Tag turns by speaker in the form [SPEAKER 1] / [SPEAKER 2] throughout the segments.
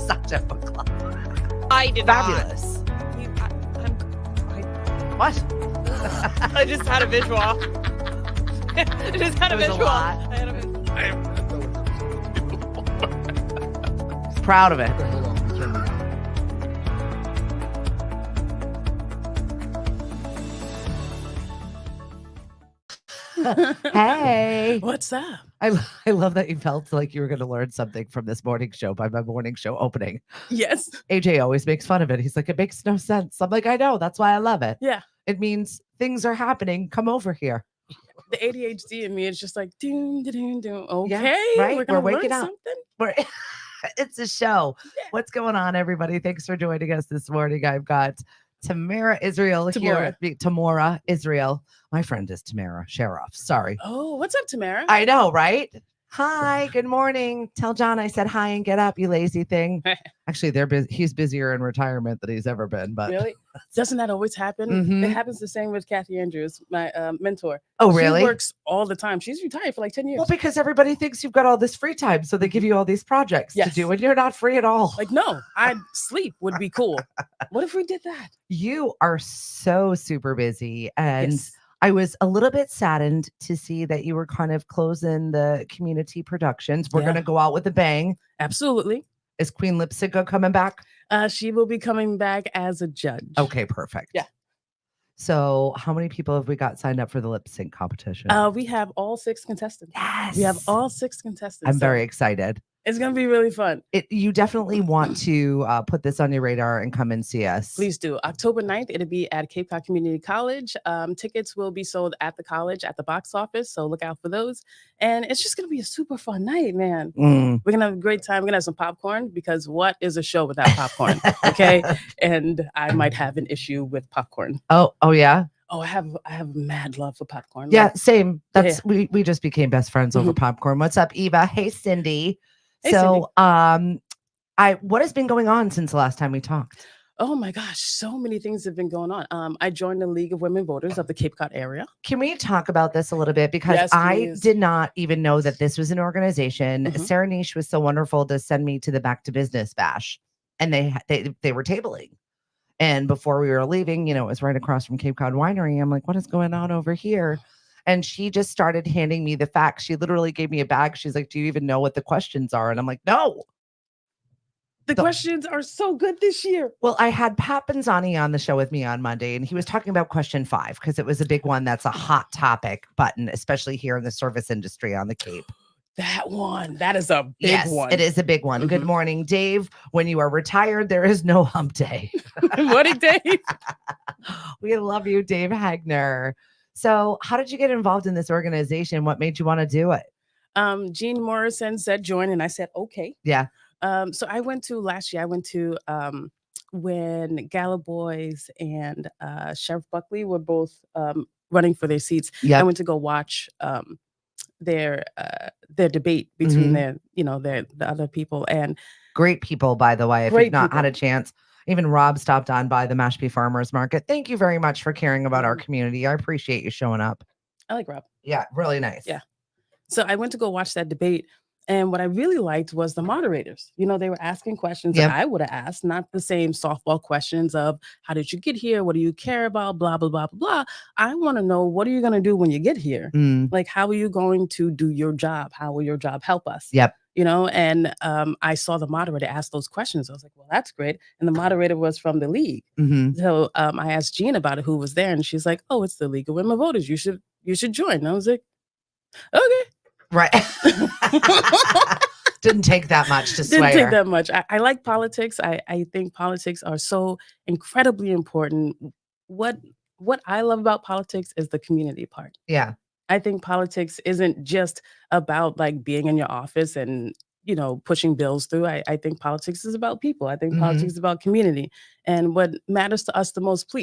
[SPEAKER 1] such a book club.
[SPEAKER 2] I did
[SPEAKER 1] Fabulous. What?
[SPEAKER 2] I just had a visual. I just had a
[SPEAKER 1] It was a
[SPEAKER 2] visual.
[SPEAKER 1] lot.
[SPEAKER 2] I had a visual.
[SPEAKER 1] Proud of it.
[SPEAKER 3] Hold on, let me turn it on.
[SPEAKER 1] Hey.
[SPEAKER 2] What's up?
[SPEAKER 1] I love that you felt like you were going to learn something from this morning show by my morning show opening.
[SPEAKER 2] Yes.
[SPEAKER 1] AJ always makes fun of it. He's like, it makes no sense. I'm like, I know. That's why I love it.
[SPEAKER 2] Yeah.
[SPEAKER 1] It means things are happening. Come over here.
[SPEAKER 2] The ADHD in me is just like, doom, doom, doom. Okay.
[SPEAKER 1] Yeah, right?
[SPEAKER 2] We're going to
[SPEAKER 1] waking
[SPEAKER 2] learn
[SPEAKER 1] up.
[SPEAKER 2] something.
[SPEAKER 1] It's a show.
[SPEAKER 2] Yeah.
[SPEAKER 1] What's going on, everybody? Thanks for joining us this morning. I've got Tamora Israel here with me. Tamora Israel. My friend is Tamara Sheriff. Sorry.
[SPEAKER 2] Oh, what's up, Tamara?
[SPEAKER 1] I know, right? Hi, good morning. Tell John I said hi and get up, you lazy thing. Actually, they're busy. He's busier in retirement than he's ever been. But
[SPEAKER 2] Really? Doesn't that always happen?
[SPEAKER 1] Mhm.
[SPEAKER 2] It happens the same with Kathy Andrews, my mentor.
[SPEAKER 1] Oh, really?
[SPEAKER 2] She works all the time. She's retired for like 10 years.
[SPEAKER 1] Well, because everybody thinks you've got all this free time, so they give you all these projects to
[SPEAKER 2] Yes.
[SPEAKER 1] do, and you're not free at all.
[SPEAKER 2] Like, no, sleep would be cool. What if we did that?
[SPEAKER 1] You are so super busy, and
[SPEAKER 2] Yes.
[SPEAKER 1] I was a little bit saddened to see that you were kind of closing the community productions. We're
[SPEAKER 2] Yeah.
[SPEAKER 1] going to go out with a bang.
[SPEAKER 2] Absolutely.
[SPEAKER 1] Is Queen Lipsica coming back?
[SPEAKER 2] She will be coming back as a judge.
[SPEAKER 1] Okay, perfect.
[SPEAKER 2] Yeah.
[SPEAKER 1] So how many people have we got signed up for the lip sync competition?
[SPEAKER 2] We have all 6 contestants.
[SPEAKER 1] Yes.
[SPEAKER 2] We have all 6 contestants.
[SPEAKER 1] I'm
[SPEAKER 2] so
[SPEAKER 1] very excited.
[SPEAKER 2] It's going to be really fun.
[SPEAKER 1] You definitely want to put this on your radar and come and see us.
[SPEAKER 2] Please do. October 9th, it'll be at Cape Cod Community College. Tickets will be sold at the college at the box office, so look out for those. And it's just going to be a super fun night, man.
[SPEAKER 1] Mm.
[SPEAKER 2] We're going to have a great time. We're going to have some popcorn because what is a show without popcorn? Okay. And I might have an issue with popcorn.
[SPEAKER 1] Oh, yeah.
[SPEAKER 2] Oh, I have mad love for popcorn.
[SPEAKER 1] Yeah,
[SPEAKER 2] Like,
[SPEAKER 1] same.
[SPEAKER 2] Yeah.
[SPEAKER 1] We just became best friends over
[SPEAKER 2] Mhm.
[SPEAKER 1] popcorn. What's up, Eva? Hey, Cindy.
[SPEAKER 2] Hey,
[SPEAKER 1] So, what has been going on since the last time we talked?
[SPEAKER 2] oh my gosh, so many things have been going on. I joined the League of Women Voters of the Cape Cod area.
[SPEAKER 1] Can we talk about this a little bit? Because
[SPEAKER 2] Yes,
[SPEAKER 1] I
[SPEAKER 2] please.
[SPEAKER 1] did not even know that this was an organization.
[SPEAKER 2] Mhm.
[SPEAKER 1] Sarah Niche was so wonderful to send me to the Back to Business Bash, and they were tabling. And before we were leaving, it was right across from Cape Cod Winery. I'm like, what is going on over here? And she just started handing me the facts. She literally gave me a bag. She's like, do you even know what the questions are? And I'm like, no.
[SPEAKER 2] The questions are so good this year.
[SPEAKER 1] Well, I had Pat Benzani on the show with me on Monday, and he was talking about question 5 because it was a big one. That's a hot topic button, especially here in the service industry on the Cape.
[SPEAKER 2] That one. That is a big
[SPEAKER 1] Yes,
[SPEAKER 2] one.
[SPEAKER 1] it is a big one. Good
[SPEAKER 2] Mhm.
[SPEAKER 1] morning, Dave. When you are retired, there is no hump day.
[SPEAKER 2] What a day.
[SPEAKER 1] We love you, Dave Hagner. So how did you get involved in this organization? What made you want to do it?
[SPEAKER 2] Jean Morrison said join, and I said, okay.
[SPEAKER 1] Yeah.
[SPEAKER 2] So last year, I went to when Gala Boys and Sheriff Buckley were both running for their seats.
[SPEAKER 1] Yeah.
[SPEAKER 2] I went to go watch their debate between the other people. And
[SPEAKER 1] Great people, by the way, if
[SPEAKER 2] Great
[SPEAKER 1] you've not had
[SPEAKER 2] people.
[SPEAKER 1] a chance. Even Rob stopped on by the Mashpee Farmers Market. Thank you very much for caring about our community. I appreciate you showing up.
[SPEAKER 2] I like Rob.
[SPEAKER 1] Yeah, really nice.
[SPEAKER 2] Yeah. So I went to go watch that debate. And what I really liked was the moderators. They were asking questions
[SPEAKER 1] Yep.
[SPEAKER 2] that I would have asked, not the same softball questions of how did you get here? What do you care about? Blah, blah, blah, blah, blah. I want to know, what are you going to do when you get here?
[SPEAKER 1] Mm,
[SPEAKER 2] Like, how are you going to do your job? How will your job help us?
[SPEAKER 1] yep.
[SPEAKER 2] And I saw the moderator ask those questions. I was like, well, that's great. And the moderator was from the league.
[SPEAKER 1] Hmm.
[SPEAKER 2] So I asked Jean about it, who was there. And she's like, oh, it's the League of Women Voters. You should join. And I was like, okay.
[SPEAKER 1] Right. Didn't take that much to
[SPEAKER 2] Didn't
[SPEAKER 1] sway
[SPEAKER 2] take
[SPEAKER 1] her.
[SPEAKER 2] that much. I like politics. I think politics are so incredibly important. What I love about politics is the community part.
[SPEAKER 1] Yeah.
[SPEAKER 2] I think politics isn't just about like being in your office and pushing bills through. I think politics is about people. I think
[SPEAKER 1] Mhm.
[SPEAKER 2] politics is about community. And what matters to us the most,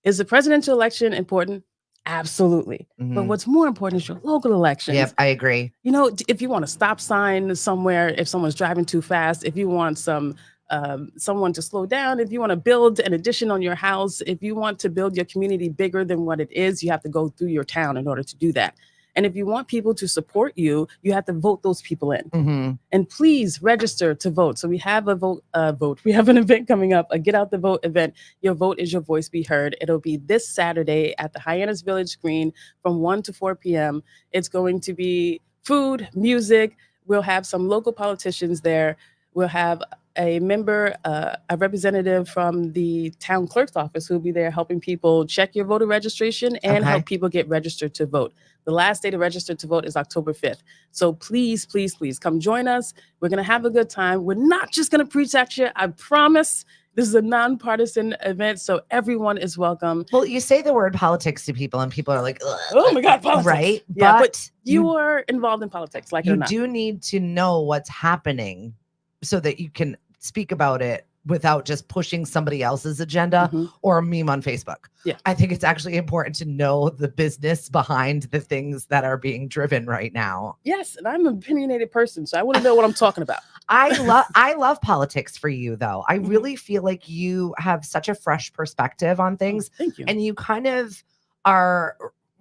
[SPEAKER 2] is the presidential election important? Absolutely. But
[SPEAKER 1] Mhm.
[SPEAKER 2] what's more important is your local elections.
[SPEAKER 1] Yep, I agree.
[SPEAKER 2] If you want a stop sign somewhere, if someone's driving too fast, if you want someone to slow down, if you want to build an addition on your house, if you want to build your community bigger than what it is, you have to go through your town in order to do that. And if you want people to support you, you have to vote those people in.
[SPEAKER 1] Mm-hmm.
[SPEAKER 2] And please register to vote. So we have a vote. We have an event coming up, a Get Out the Vote event. Your vote is your voice be heard. It'll be this Saturday at the Hyannis Village Green from 1 to 4 p.m. It's going to be food, music. We'll have some local politicians there. We'll have a member, a representative from the town clerk's office who'll be there helping people check your voter registration and
[SPEAKER 1] Okay.
[SPEAKER 2] help people get registered to vote. The last day to register to vote is October 5th. So please, please, please come join us. We're going to have a good time. We're not just going to preach at you. I promise. This is a nonpartisan event, so everyone is welcome.
[SPEAKER 1] Well, you say the word politics to people and people are like, ugh.
[SPEAKER 2] Oh my God, politics.
[SPEAKER 1] Right?
[SPEAKER 2] Yeah,
[SPEAKER 1] but
[SPEAKER 2] you are involved in politics, like it or
[SPEAKER 1] you
[SPEAKER 2] not.
[SPEAKER 1] do need to know what's happening so that you can speak about it without just pushing somebody else's agenda
[SPEAKER 2] Mhm.
[SPEAKER 1] or a meme on Facebook.
[SPEAKER 2] Yeah.
[SPEAKER 1] I think it's actually important to know the business behind the things that are being driven right now.
[SPEAKER 2] Yes, and I'm an opinionated person, so I want to know what I'm talking about.
[SPEAKER 1] I love politics for you though. I
[SPEAKER 2] Mhm.
[SPEAKER 1] really feel like you have such a fresh perspective on things,
[SPEAKER 2] Thank you.
[SPEAKER 1] and you kind of are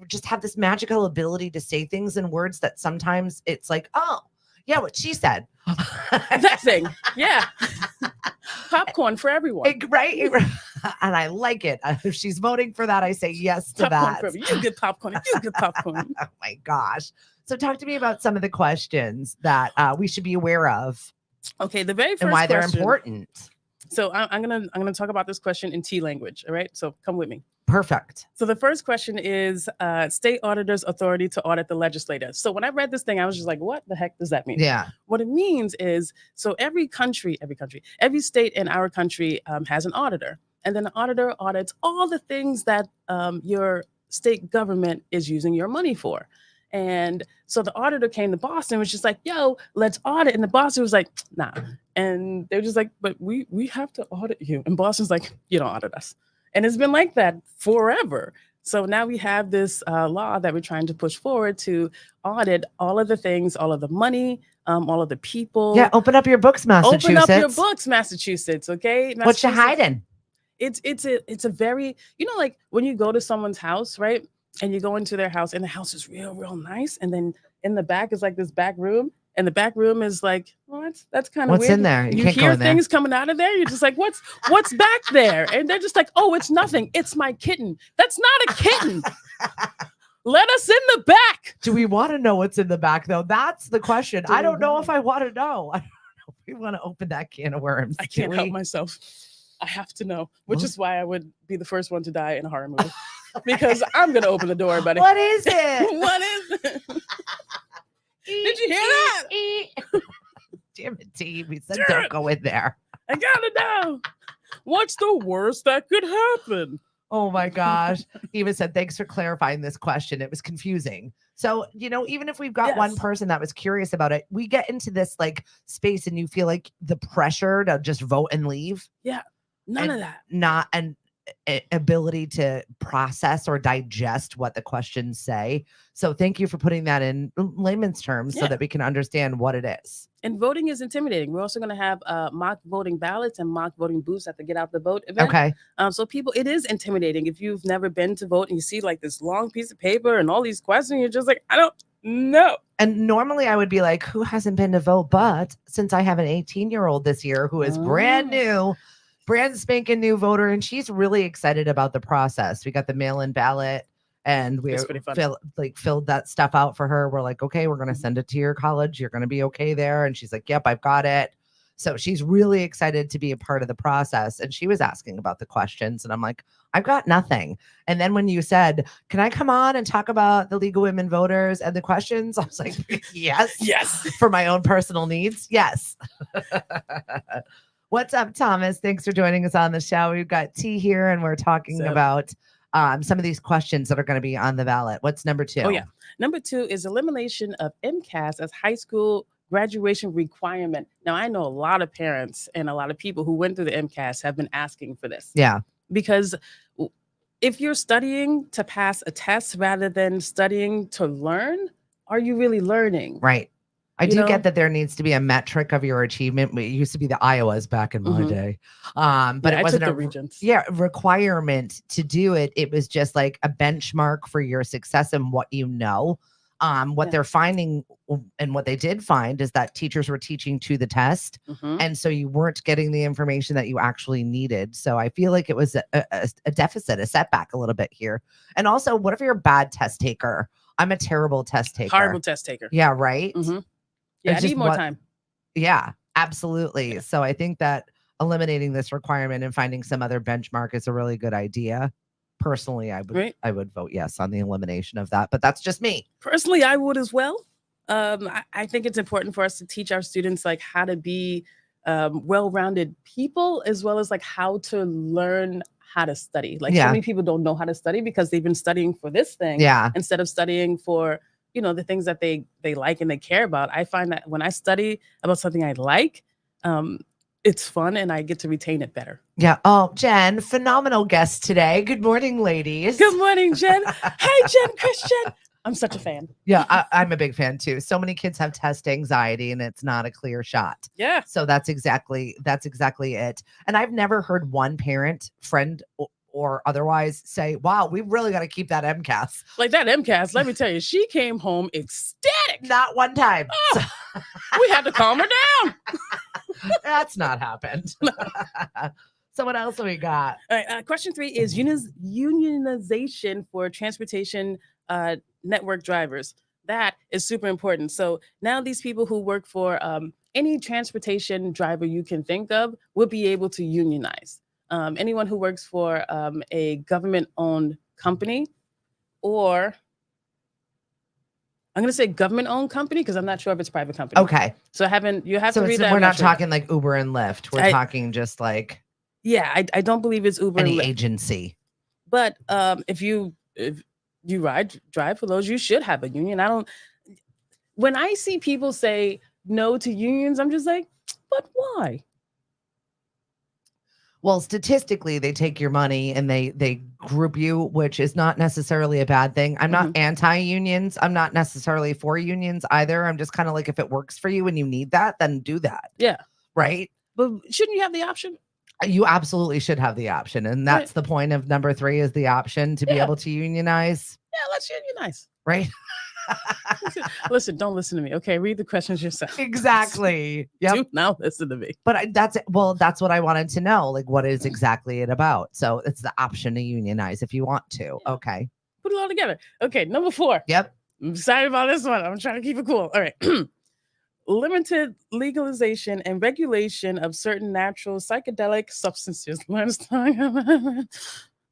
[SPEAKER 1] just have this magical ability to say things in words that sometimes it's like, oh yeah, what she said.
[SPEAKER 2] That thing, yeah. Popcorn for everyone.
[SPEAKER 1] Right? And I like it. If she's voting for that, I say yes to
[SPEAKER 2] Popcorn
[SPEAKER 1] that.
[SPEAKER 2] for everyone. You get popcorn. You get popcorn.
[SPEAKER 1] Oh my gosh. So talk to me about some of the questions that we should be aware of
[SPEAKER 2] Okay, the very first
[SPEAKER 1] and why they're
[SPEAKER 2] question-
[SPEAKER 1] important.
[SPEAKER 2] So I'm gonna talk about this question in T language. All right, so come with me.
[SPEAKER 1] Perfect.
[SPEAKER 2] So the first question is state auditors' authority to audit the legislator. So when I read this thing, I was just like, what the heck does that mean?
[SPEAKER 1] Yeah.
[SPEAKER 2] What it means is, so every state in our country has an auditor. And then the auditor audits all the things that your state government is using your money for. And so the auditor came to Boston, was just like, yo, let's audit. And the Boston was like, nah. And they're just like, but we have to audit you. And Boston's like, you don't audit us. And it's been like that forever. So now we have this law that we're trying to push forward to audit all of the things, all of the money, all of the people.
[SPEAKER 1] Yeah. Open up your books, Massachusetts.
[SPEAKER 2] Open up your books, Massachusetts. Okay.
[SPEAKER 1] What you hiding?
[SPEAKER 2] It's a very, like when you go to someone's house, right? And you go into their house and the house is real, real nice. And then in the back is like this back room. And the back room is like, that's kind of
[SPEAKER 1] What's
[SPEAKER 2] weird.
[SPEAKER 1] in there? You can't go
[SPEAKER 2] hear
[SPEAKER 1] in there.
[SPEAKER 2] things coming out of there. You're just like, what's back there? And they're just like, oh, it's nothing. It's my kitten. That's not a kitten. Let us in the back.
[SPEAKER 1] Do we want to know what's in the back though? That's the question. I don't know if I want to know. I don't know if we want to open that can of worms.
[SPEAKER 2] I
[SPEAKER 1] do
[SPEAKER 2] can't help
[SPEAKER 1] we?
[SPEAKER 2] myself. I have to know, which
[SPEAKER 1] What?
[SPEAKER 2] is why I would be the first one to die in a horror movie. Because I'm going to open the door, buddy.
[SPEAKER 1] What is it?
[SPEAKER 2] What is it? Did you hear that?
[SPEAKER 1] Damn it, T. We said
[SPEAKER 2] Damn
[SPEAKER 1] don't
[SPEAKER 2] it.
[SPEAKER 1] go in there.
[SPEAKER 2] I gotta know. What's the worst that could happen?
[SPEAKER 1] Oh my gosh. Eva said, thanks for clarifying this question. It was confusing. So, even if we've got one
[SPEAKER 2] Yes.
[SPEAKER 1] person that was curious about it, we get into this like space and you feel like the pressure to just vote and leave,
[SPEAKER 2] None of that.
[SPEAKER 1] not an ability to process or digest what the questions say. So thank you for putting that in layman's terms so
[SPEAKER 2] Yeah.
[SPEAKER 1] that we can understand what it is.
[SPEAKER 2] And voting is intimidating. We're also going to have mock voting ballots and mock voting booths at the Get Out the Vote event.
[SPEAKER 1] Okay.
[SPEAKER 2] So people, it is intimidating. If you've never been to vote and you see like this long piece of paper and all these questions, you're just like, I don't know.
[SPEAKER 1] And normally I would be like, who hasn't been to vote? But since I have an 18-year-old this year who is brand spanking new voter, and she's really excited about the process. We got the mail-in ballot and we
[SPEAKER 2] That's pretty fun.
[SPEAKER 1] filled that stuff out for her. We're like, okay, we're going to send it to your college. You're going to be okay there. And she's like, yep, I've got it. So she's really excited to be a part of the process. And she was asking about the questions. And I'm like, I've got nothing. And then when you said, can I come on and talk about the League of Women Voters and the questions? I was like, yes.
[SPEAKER 2] Yes.
[SPEAKER 1] For my own personal needs. Yes. What's up, Thomas? Thanks for joining us on the show. We've got T here and we're talking
[SPEAKER 2] So-
[SPEAKER 1] about some of these questions that are going to be on the ballot. What's number 2?
[SPEAKER 2] Oh, yeah. Number 2 is elimination of MCAS as high school graduation requirement. Now, I know a lot of parents and a lot of people who went through the MCAS have been asking for this.
[SPEAKER 1] Yeah.
[SPEAKER 2] Because if you're studying to pass a test rather than studying to learn, are you really learning?
[SPEAKER 1] Right. I
[SPEAKER 2] You
[SPEAKER 1] do
[SPEAKER 2] know?
[SPEAKER 1] get that there needs to be a metric of your achievement. It used to be the Iowas back in my
[SPEAKER 2] Mhm.
[SPEAKER 1] day. But
[SPEAKER 2] Yeah,
[SPEAKER 1] it wasn't
[SPEAKER 2] I took
[SPEAKER 1] a
[SPEAKER 2] the regents.
[SPEAKER 1] requirement to do it. It was just like a benchmark for your success and what you know. What
[SPEAKER 2] Yeah.
[SPEAKER 1] they're finding and what they did find is that teachers were teaching to the test.
[SPEAKER 2] Mhm.
[SPEAKER 1] And so you weren't getting the information that you actually needed. So I feel like it was a deficit, a setback a little bit here. And also, what if you're a bad test taker? I'm a terrible test taker.
[SPEAKER 2] Horrible test taker.
[SPEAKER 1] Yeah, right?
[SPEAKER 2] Mhm. Yeah,
[SPEAKER 1] It's
[SPEAKER 2] I
[SPEAKER 1] just
[SPEAKER 2] need more
[SPEAKER 1] what-
[SPEAKER 2] time.
[SPEAKER 1] Yeah, absolutely.
[SPEAKER 2] Yeah.
[SPEAKER 1] So I think that eliminating this requirement and finding some other benchmark is a really good idea. Personally,
[SPEAKER 2] Right.
[SPEAKER 1] I would vote yes on the elimination of that, but that's just me.
[SPEAKER 2] Personally, I would as well. I think it's important for us to teach our students like how to be well-rounded people, as well as like how to learn how to study. Like so
[SPEAKER 1] Yeah.
[SPEAKER 2] many people don't know how to study because they've been studying for this thing
[SPEAKER 1] Yeah.
[SPEAKER 2] instead of studying for the things that they like and they care about. I find that when I study about something I like, it's fun and I get to retain it better.
[SPEAKER 1] Yeah. Oh, Jen, phenomenal guest today. Good morning, ladies.
[SPEAKER 2] Good morning, Jen. Hi, Jen Christian. I'm such a fan.
[SPEAKER 1] Yeah, I'm a big fan too. So many kids have test anxiety and it's not a clear shot.
[SPEAKER 2] Yeah.
[SPEAKER 1] So that's exactly it. And I've never heard one parent, friend, or otherwise say, wow, we really got to keep that MCAS.
[SPEAKER 2] Like that MCAS, let me tell you, she came home ecstatic.
[SPEAKER 1] Not one time.
[SPEAKER 2] Oh, we had to calm her down.
[SPEAKER 1] That's not happened. So what else have we got?
[SPEAKER 2] All right, question 3 is unionization for transportation network drivers. That is super important. So now these people who work for any transportation driver you can think of will be able to unionize. Anyone who works for a government-owned company, or I'm going to say government-owned company because I'm not sure if it's private company.
[SPEAKER 1] Okay.
[SPEAKER 2] So you have
[SPEAKER 1] So
[SPEAKER 2] to read that.
[SPEAKER 1] we're
[SPEAKER 2] I'm
[SPEAKER 1] not
[SPEAKER 2] sure.
[SPEAKER 1] talking like Uber and Lyft. We're talking just like
[SPEAKER 2] Yeah, I don't believe it's Uber.
[SPEAKER 1] any
[SPEAKER 2] and Lyft.
[SPEAKER 1] agency.
[SPEAKER 2] But if you drive for those, you should have a union. When I see people say no to unions, I'm just like, but why?
[SPEAKER 1] Well, statistically, they take your money and they group you, which is not necessarily a bad thing. I'm not anti-unions. I'm not necessarily for unions either. I'm just kind of like, if it works for you and you need that, then do that.
[SPEAKER 2] Yeah.
[SPEAKER 1] Right.
[SPEAKER 2] But shouldn't you have the option?
[SPEAKER 1] You absolutely should have the option. And that's the point of number 3 is the option to be able to unionize.
[SPEAKER 2] Yeah, let's unionize.
[SPEAKER 1] Right.
[SPEAKER 2] Listen, don't listen to me. Okay, read the questions yourself.
[SPEAKER 1] Exactly. Yep.
[SPEAKER 2] Do not listen to me.
[SPEAKER 1] But that's what I wanted to know. Like, what is exactly it about? So it's the option to unionize if you want to.
[SPEAKER 2] Yeah.
[SPEAKER 1] Okay.
[SPEAKER 2] Put it all together. Okay, number 4.
[SPEAKER 1] Yep.
[SPEAKER 2] I'm sorry about this one. I'm trying to keep it cool. All right. Limited legalization and regulation of certain natural psychedelic substances.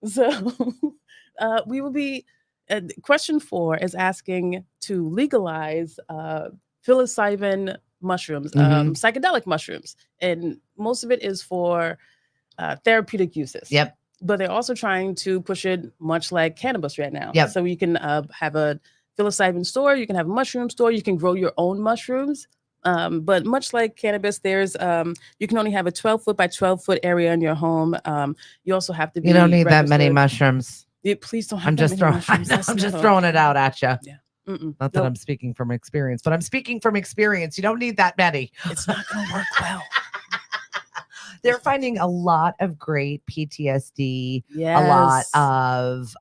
[SPEAKER 2] So we will be. Question 4 is asking to legalize psilocybin mushrooms, psychedelic mushrooms, and most of it is for therapeutic uses.
[SPEAKER 1] Yep.
[SPEAKER 2] But they're also trying to push it much like cannabis right now.
[SPEAKER 1] Yep.
[SPEAKER 2] So you can have a psilocybin store, you can have a mushroom store, you can grow your own mushrooms. But much like cannabis, there's you can only have a 12-foot by 12-foot area in your home. You also have to be.
[SPEAKER 1] You don't need that many
[SPEAKER 2] registered.
[SPEAKER 1] mushrooms.
[SPEAKER 2] Please don't have
[SPEAKER 1] I'm
[SPEAKER 2] that
[SPEAKER 1] just
[SPEAKER 2] many
[SPEAKER 1] throwing.
[SPEAKER 2] mushrooms. That's
[SPEAKER 1] I'm just
[SPEAKER 2] not
[SPEAKER 1] throwing it out at you.
[SPEAKER 2] Yeah.
[SPEAKER 1] Not that I'm speaking from experience, but I'm speaking from experience. You don't need that many.
[SPEAKER 2] It's not going to work well.
[SPEAKER 1] They're finding a lot of great PTSD,
[SPEAKER 2] Yes.
[SPEAKER 1] a lot of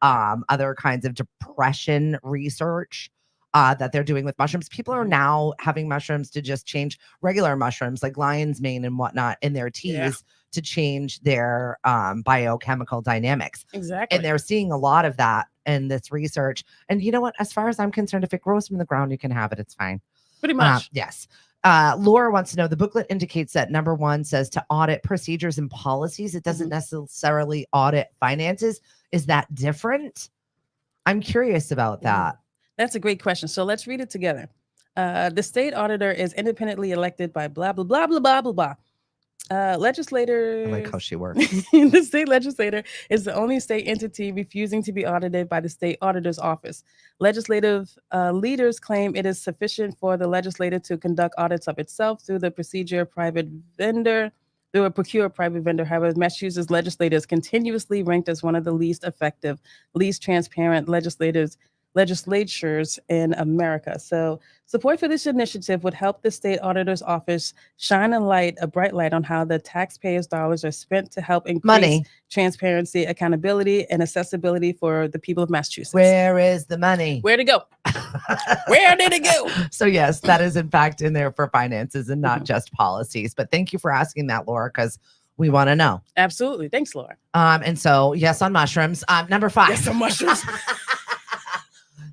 [SPEAKER 1] other kinds of depression research that they're doing with mushrooms. People are now having mushrooms to just change regular mushrooms like lion's mane and whatnot in their teas to change their biochemical dynamics.
[SPEAKER 2] Exactly.
[SPEAKER 1] And they're seeing a lot of that in this research. And you know what? As far as I'm concerned, if it grows from the ground, you can have it. It's fine.
[SPEAKER 2] Pretty much.
[SPEAKER 1] Yes. Laura wants to know, the booklet indicates that number 1 says to audit procedures and policies. It doesn't necessarily audit finances. Is that different? I'm curious about that.
[SPEAKER 2] That's a great question. So let's read it together. The state auditor is independently elected by blah, blah, blah, blah, blah, blah, blah. Legislators.
[SPEAKER 1] I like how she works.
[SPEAKER 2] The state legislator is the only state entity refusing to be audited by the state auditor's office. Legislative leaders claim it is sufficient for the legislator to conduct audits of itself through a procure private vendor. However, Massachusetts legislators continuously ranked as one of the least effective, least transparent legislators legislatures in America. So support for this initiative would help the state auditor's office shine a bright light on how the taxpayers' dollars are spent to help increase
[SPEAKER 1] Money.
[SPEAKER 2] transparency, accountability, and accessibility for the people of Massachusetts.
[SPEAKER 1] Where is the money?
[SPEAKER 2] Where'd it go? Where did it go?
[SPEAKER 1] So yes, that is in fact in there for finances and not just policies. But thank you for asking that, Laura, because we want to know.
[SPEAKER 2] Absolutely. Thanks, Laura.
[SPEAKER 1] And so yes on mushrooms. Number 5.
[SPEAKER 2] Yes, some mushrooms.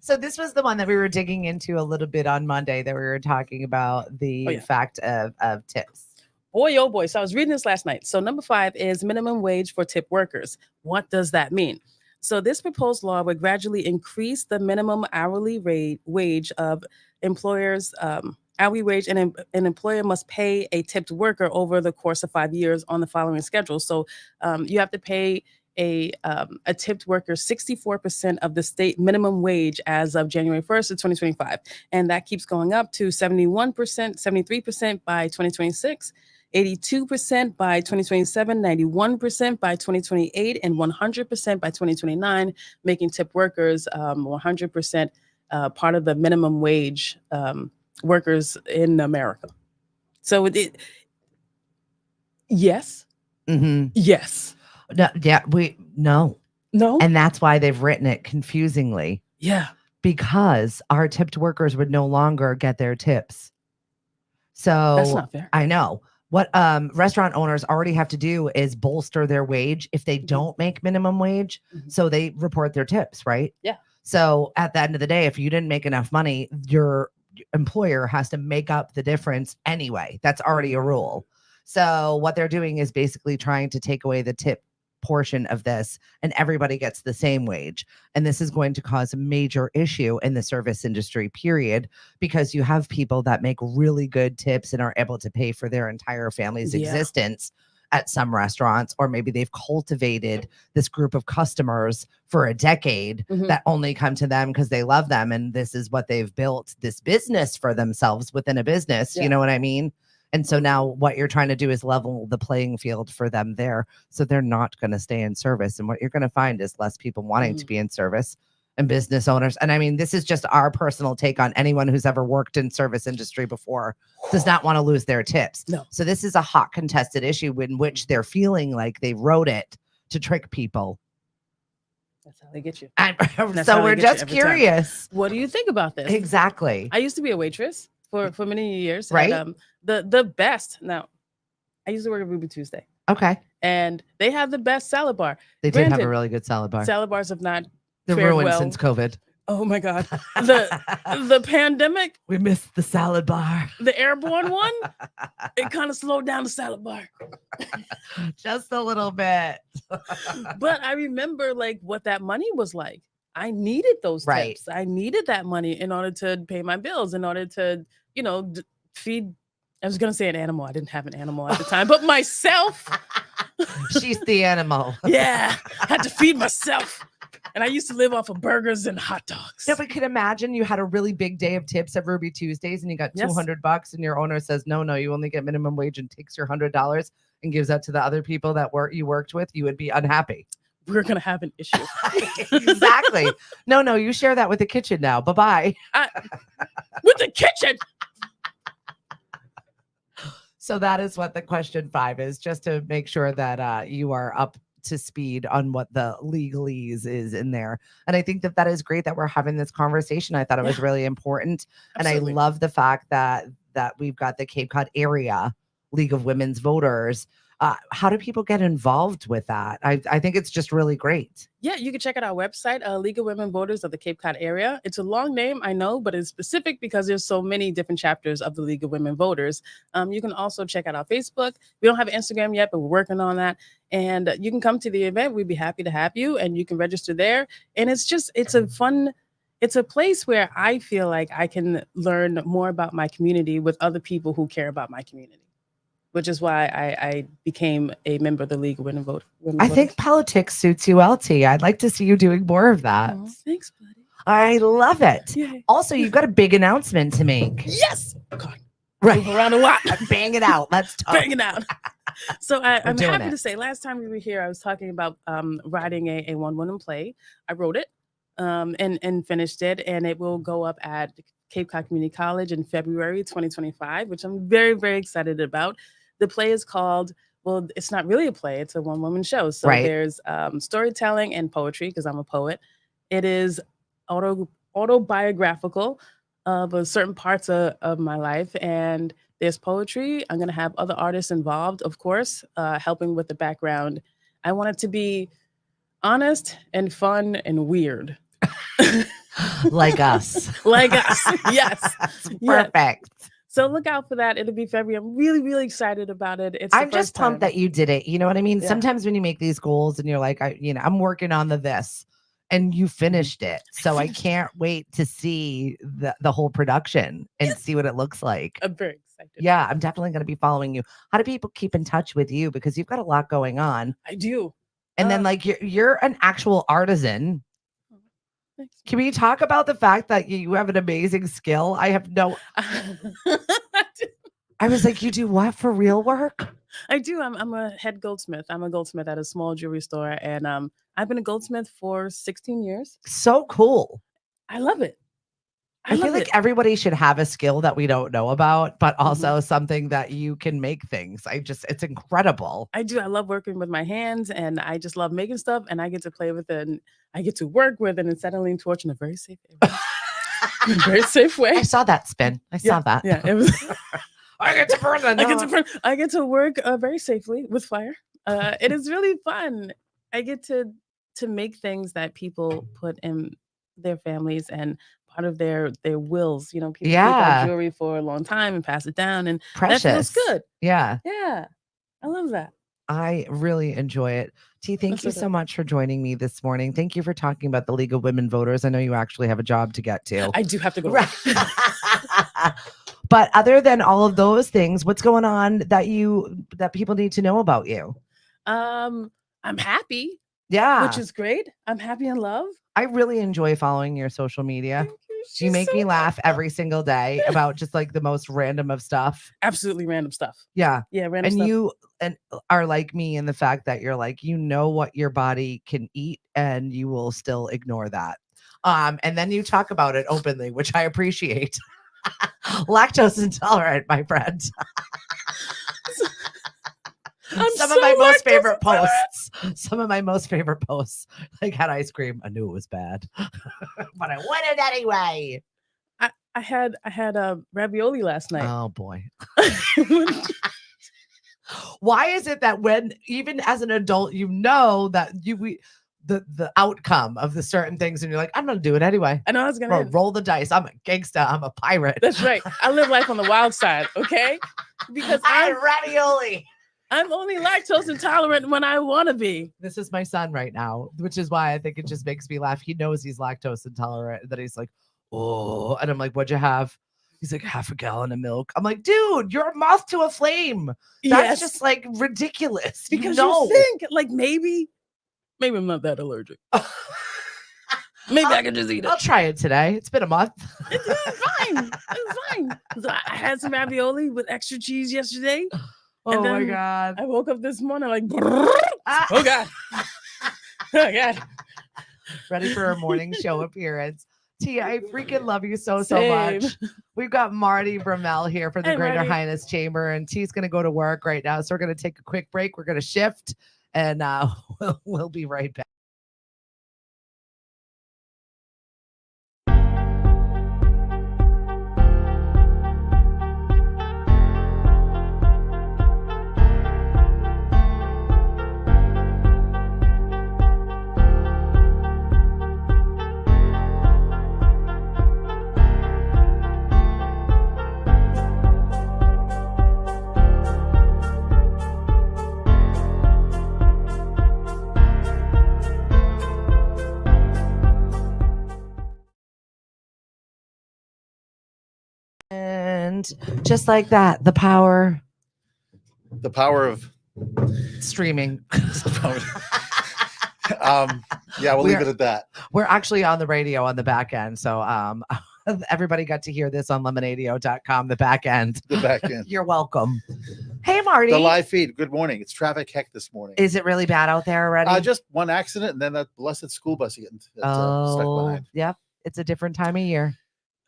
[SPEAKER 1] So this was the one that we were digging into a little bit on Monday, that we were talking about the fact of tips.
[SPEAKER 2] Boy, oh boy. So I was reading this last night. So number 5 is minimum wage for tip workers. What does that mean? So this proposed law would gradually increase the minimum hourly wage of employers. Hourly wage, and an employer must pay a tipped worker over the course of 5 years on the following schedule. So you have to pay a tipped worker 64% of the state minimum wage as of January 1st of 2025. And that keeps going up to 71%, 73% by 2026, 82% by 2027, 91% by 2028, and 100% by 2029, making tip workers 100% part of the minimum wage workers in America. So yes.
[SPEAKER 1] Mm-hmm.
[SPEAKER 2] Yes.
[SPEAKER 1] No, yeah, no.
[SPEAKER 2] No.
[SPEAKER 1] And that's why they've written it confusingly.
[SPEAKER 2] Yeah.
[SPEAKER 1] Because our tipped workers would no longer get their tips. So
[SPEAKER 2] that's not fair.
[SPEAKER 1] I know. What restaurant owners already have to do is bolster their wage if they don't make minimum wage. Mm-hmm. So they report their tips, right?
[SPEAKER 2] Yeah.
[SPEAKER 1] So at the end of the day, if you didn't make enough money, your employer has to make up the difference anyway. That's already a rule. So what they're doing is basically trying to take away the tip portion of this, and everybody gets the same wage. And this is going to cause a major issue in the service industry, period, because you have people that make really good tips and are able to pay for their entire family's existence at some restaurants, or maybe they've cultivated this group of customers for a decade that only come to them because they love them. And this is what they've built, this business for themselves within a business. You know what I mean? And so now what you're trying to do is level the playing field for them there. So they're not going to stay in service. And what you're going to find is less people wanting to be in service, and business owners. And I mean, this is just our personal take on anyone who's ever worked in service industry before does not want to lose their tips.
[SPEAKER 2] No.
[SPEAKER 1] So this is a hot contested issue in which they're feeling like they wrote it to trick people.
[SPEAKER 2] That's how they get you.
[SPEAKER 1] So we're just curious.
[SPEAKER 2] What do you think about this?
[SPEAKER 1] Exactly.
[SPEAKER 2] I used to be a waitress for many years.
[SPEAKER 1] Right.
[SPEAKER 2] And, the best. Now, I used to work at Ruby Tuesday.
[SPEAKER 1] Okay.
[SPEAKER 2] And they have the best salad bar.
[SPEAKER 1] They did have a really good salad bar.
[SPEAKER 2] Salad bars have not
[SPEAKER 1] They're
[SPEAKER 2] fared
[SPEAKER 1] ruined
[SPEAKER 2] well
[SPEAKER 1] since COVID.
[SPEAKER 2] Oh my God. The pandemic.
[SPEAKER 1] We missed the salad bar.
[SPEAKER 2] The airborne one. It kind of slowed down the salad bar.
[SPEAKER 1] Just a little bit.
[SPEAKER 2] But I remember like what that money was like. I needed those tips. I needed that money in order to pay my bills, in order to, feed. I was going to say an animal. I didn't have an animal at the time, but myself.
[SPEAKER 1] She's the animal.
[SPEAKER 2] Yeah. I had to feed myself. And I used to live off of burgers and hot dogs.
[SPEAKER 1] Yeah, but could imagine you had a really big day of tips at Ruby Tuesdays and you got $200 and your owner says, no, you only get minimum wage, and takes your $100 and gives that to the other people that you worked with. You would be unhappy.
[SPEAKER 2] We're going to have an issue.
[SPEAKER 1] Exactly. No, you share that with the kitchen now. Bye-bye.
[SPEAKER 2] With the kitchen.
[SPEAKER 1] So that is what the question 5 is, just to make sure that you are up to speed on what the legalese is in there. And I think that is great that we're having this conversation. I thought it was really important. Absolutely. And I love the fact that we've got the Cape Cod Area League of Women's Voters. How do people get involved with that? I think it's just really great.
[SPEAKER 2] Yeah, you can check out our website, League of Women Voters of the Cape Cod Area. It's a long name, I know, but it's specific because there's so many different chapters of the League of Women Voters. You can also check out our Facebook. We don't have an Instagram yet, but we're working on that. And you can come to the event. We'd be happy to have you, and you can register there. And it's a place where I feel like I can learn more about my community with other people who care about my community, which is why I became a member of the League of Women Voters.
[SPEAKER 1] I think politics suits you, LT. I'd like to see you doing more of that.
[SPEAKER 2] Oh, thanks, buddy.
[SPEAKER 1] I love it.
[SPEAKER 2] Yay.
[SPEAKER 1] Also, you've got a big announcement to make.
[SPEAKER 2] Yes. God.
[SPEAKER 1] Right.
[SPEAKER 2] Move around a lot.
[SPEAKER 1] Bang it out. Let's talk.
[SPEAKER 2] Bang it out. So I'm happy
[SPEAKER 1] it.
[SPEAKER 2] to say last time we were here, I was talking about writing a one-woman play. I wrote it. and finished it, and it will go up at Cape Cod Community College in February 2025, which I'm very, very excited about. The play is called, well, it's not really a play, it's a one-woman show. So
[SPEAKER 1] Right.
[SPEAKER 2] there's storytelling and poetry, because I'm a poet. It is autobiographical of certain parts of my life, and there's poetry. I'm going to have other artists involved, of course, helping with the background. I want it to be honest and fun and weird.
[SPEAKER 1] Like us.
[SPEAKER 2] Like us. Yes. Yes.
[SPEAKER 1] Perfect.
[SPEAKER 2] So look out for that. It'll be February. I'm really, really excited about it. It's the
[SPEAKER 1] I'm just
[SPEAKER 2] first
[SPEAKER 1] pumped
[SPEAKER 2] time.
[SPEAKER 1] that you did it. You know what I mean?
[SPEAKER 2] Yeah.
[SPEAKER 1] Sometimes when you make these goals and you're like, I'm working on this, and you finished it. So I can't wait to see the whole production and see what it looks like.
[SPEAKER 2] I'm very excited.
[SPEAKER 1] Yeah, I'm definitely going to be following you. How do people keep in touch with you? Because you've got a lot going on.
[SPEAKER 2] I do.
[SPEAKER 1] And then like you're an actual artisan.
[SPEAKER 2] Thanks.
[SPEAKER 1] Can we talk about the fact that you have an amazing skill? I have no. I was like, you do what for real work?
[SPEAKER 2] I do. I'm a head goldsmith. I'm a goldsmith at a small jewelry store, and I've been a goldsmith for 16 years.
[SPEAKER 1] So cool.
[SPEAKER 2] I love it.
[SPEAKER 1] I feel
[SPEAKER 2] love
[SPEAKER 1] like
[SPEAKER 2] it.
[SPEAKER 1] everybody should have a skill that we don't know about, but also something that you can make things. It's incredible.
[SPEAKER 2] I do. I love working with my hands, and I just love making stuff, and I get to play with it, and I get to work with it and settling torch in a very safe way. Very safe way.
[SPEAKER 1] I saw that spin. I saw that.
[SPEAKER 2] Yeah, it was.
[SPEAKER 1] I get to burn the
[SPEAKER 2] I get to work very safely with fire. It is really fun. I get to make things that people put in their families and part of their wills. You know, people keep our jewelry for a long time and pass it down, and
[SPEAKER 1] precious.
[SPEAKER 2] That feels good.
[SPEAKER 1] Yeah.
[SPEAKER 2] Yeah. I love that.
[SPEAKER 1] I really enjoy it. T, thank you so much for joining me this morning. Thank you for talking about the League of Women Voters. I know you actually have a job to get to.
[SPEAKER 2] I do have to go.
[SPEAKER 1] But other than all of those things, what's going on that people need to know about you?
[SPEAKER 2] I'm happy.
[SPEAKER 1] Yeah.
[SPEAKER 2] Which is great. I'm happy in love.
[SPEAKER 1] I really enjoy following your social media. You make
[SPEAKER 2] so
[SPEAKER 1] me laugh every single day about just like the most random of stuff.
[SPEAKER 2] Absolutely random stuff.
[SPEAKER 1] Yeah.
[SPEAKER 2] Yeah, random
[SPEAKER 1] and
[SPEAKER 2] stuff.
[SPEAKER 1] You are like me in the fact that you're like, you know what your body can eat and you will still ignore that. And then you talk about it openly, which I appreciate. Lactose intolerant, my friend. Some of my most favorite posts. Some of my most favorite posts. Like, had ice cream. I knew it was bad, but I wanted anyway.
[SPEAKER 2] I had ravioli last night.
[SPEAKER 1] Oh boy. Why is it that when even as an adult, you know that the outcome of the certain things, and you're like, I'm gonna do it anyway.
[SPEAKER 2] I know I was gonna
[SPEAKER 1] roll the dice. I'm a gangster. I'm a pirate.
[SPEAKER 2] That's right. I live life on the wild side, okay? Because
[SPEAKER 1] I'm ravioli.
[SPEAKER 2] I'm only lactose intolerant when I want to be.
[SPEAKER 1] This is my son right now, which is why I think it just makes me laugh. He knows he's lactose intolerant, that he's like, oh, and I'm like, what'd you have? He's like, half a gallon of milk. I'm like, dude, you're a moth to a flame. That's just like ridiculous.
[SPEAKER 2] Because you think like maybe I'm not that allergic. Maybe I can just eat it.
[SPEAKER 1] I'll try it today. It's been a month.
[SPEAKER 2] It's fine. It's fine. So I had some ravioli with extra cheese yesterday.
[SPEAKER 1] Oh my God.
[SPEAKER 2] I woke up this morning like, oh God. Oh God.
[SPEAKER 1] Ready for a morning show appearance. T, I freaking love you so much. We've got Marty Bromell here for the Greater Hyannis Chamber, and T's going to go to work right now. So we're going to take a quick break. We're going to shift, and we'll be right back. And just like that, the power
[SPEAKER 3] of
[SPEAKER 1] streaming.
[SPEAKER 3] Yeah, we'll leave it at that.
[SPEAKER 1] We're actually on the radio on the back end. So everybody got to hear this on lemonadio.com, the back end.
[SPEAKER 3] The back end.
[SPEAKER 1] You're welcome. Hey, Marty.
[SPEAKER 3] The live feed. Good morning. It's traffic heck this morning.
[SPEAKER 1] Is it really bad out there already?
[SPEAKER 3] Just one accident and then that blessed school bus getting stuck
[SPEAKER 1] oh,
[SPEAKER 3] behind.
[SPEAKER 1] yep. It's a different time of year.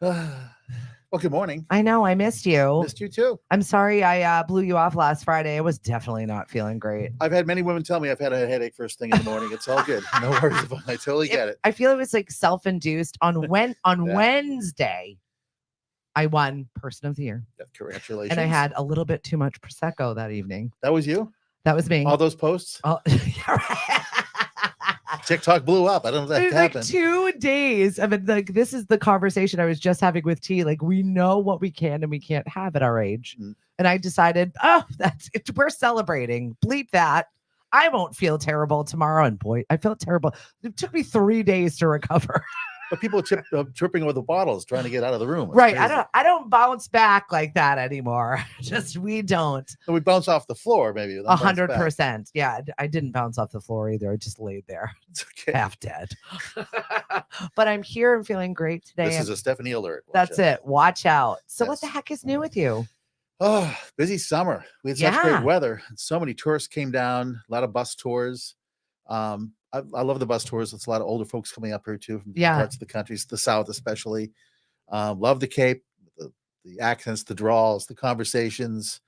[SPEAKER 3] Well, good morning.
[SPEAKER 1] I know. I missed you.
[SPEAKER 3] Missed you too.
[SPEAKER 1] I'm sorry I blew you off last Friday. I was definitely not feeling great.
[SPEAKER 3] I've had many women tell me I've had a headache first thing in the morning. It's all good. No worries about it. I totally get it.
[SPEAKER 1] I feel it was like self-induced on Wednesday. I won Person of the Year.
[SPEAKER 3] Congratulations.
[SPEAKER 1] And I had a little bit too much Prosecco that evening.
[SPEAKER 3] That was you?
[SPEAKER 1] That was me.
[SPEAKER 3] All those posts?
[SPEAKER 1] Oh, yeah, right.
[SPEAKER 3] TikTok blew up. I don't know if that happened.
[SPEAKER 1] Like 2 days. I mean, like, this is the conversation I was just having with T. Like, we know what we can and we can't have at our age.
[SPEAKER 3] Mm.
[SPEAKER 1] And I decided, oh, that's it. We're celebrating. Bleep that. I won't feel terrible tomorrow. And boy, I felt terrible. It took me 3 days to recover.
[SPEAKER 3] But people tripping over the bottles trying to get out of the room. It's
[SPEAKER 1] right.
[SPEAKER 3] crazy.
[SPEAKER 1] I don't bounce back like that anymore. Just we don't.
[SPEAKER 3] So we bounce off the floor, maybe.
[SPEAKER 1] 100%. Yeah, I didn't bounce off the floor either. I just laid there,
[SPEAKER 3] It's okay.
[SPEAKER 1] half dead. But I'm here and feeling great today.
[SPEAKER 3] This is a Stephanie alert. Watch
[SPEAKER 1] That's
[SPEAKER 3] out.
[SPEAKER 1] it. Watch out. So what
[SPEAKER 3] Yes.
[SPEAKER 1] the heck is new with you?
[SPEAKER 3] Oh, busy summer. We had such
[SPEAKER 1] Yeah.
[SPEAKER 3] great weather. So many tourists came down, a lot of bus tours. I love the bus tours. It's a lot of older folks coming up here too from
[SPEAKER 1] Yeah.
[SPEAKER 3] parts of the country, the South especially. Love the Cape, the accents, the draws, the conversations.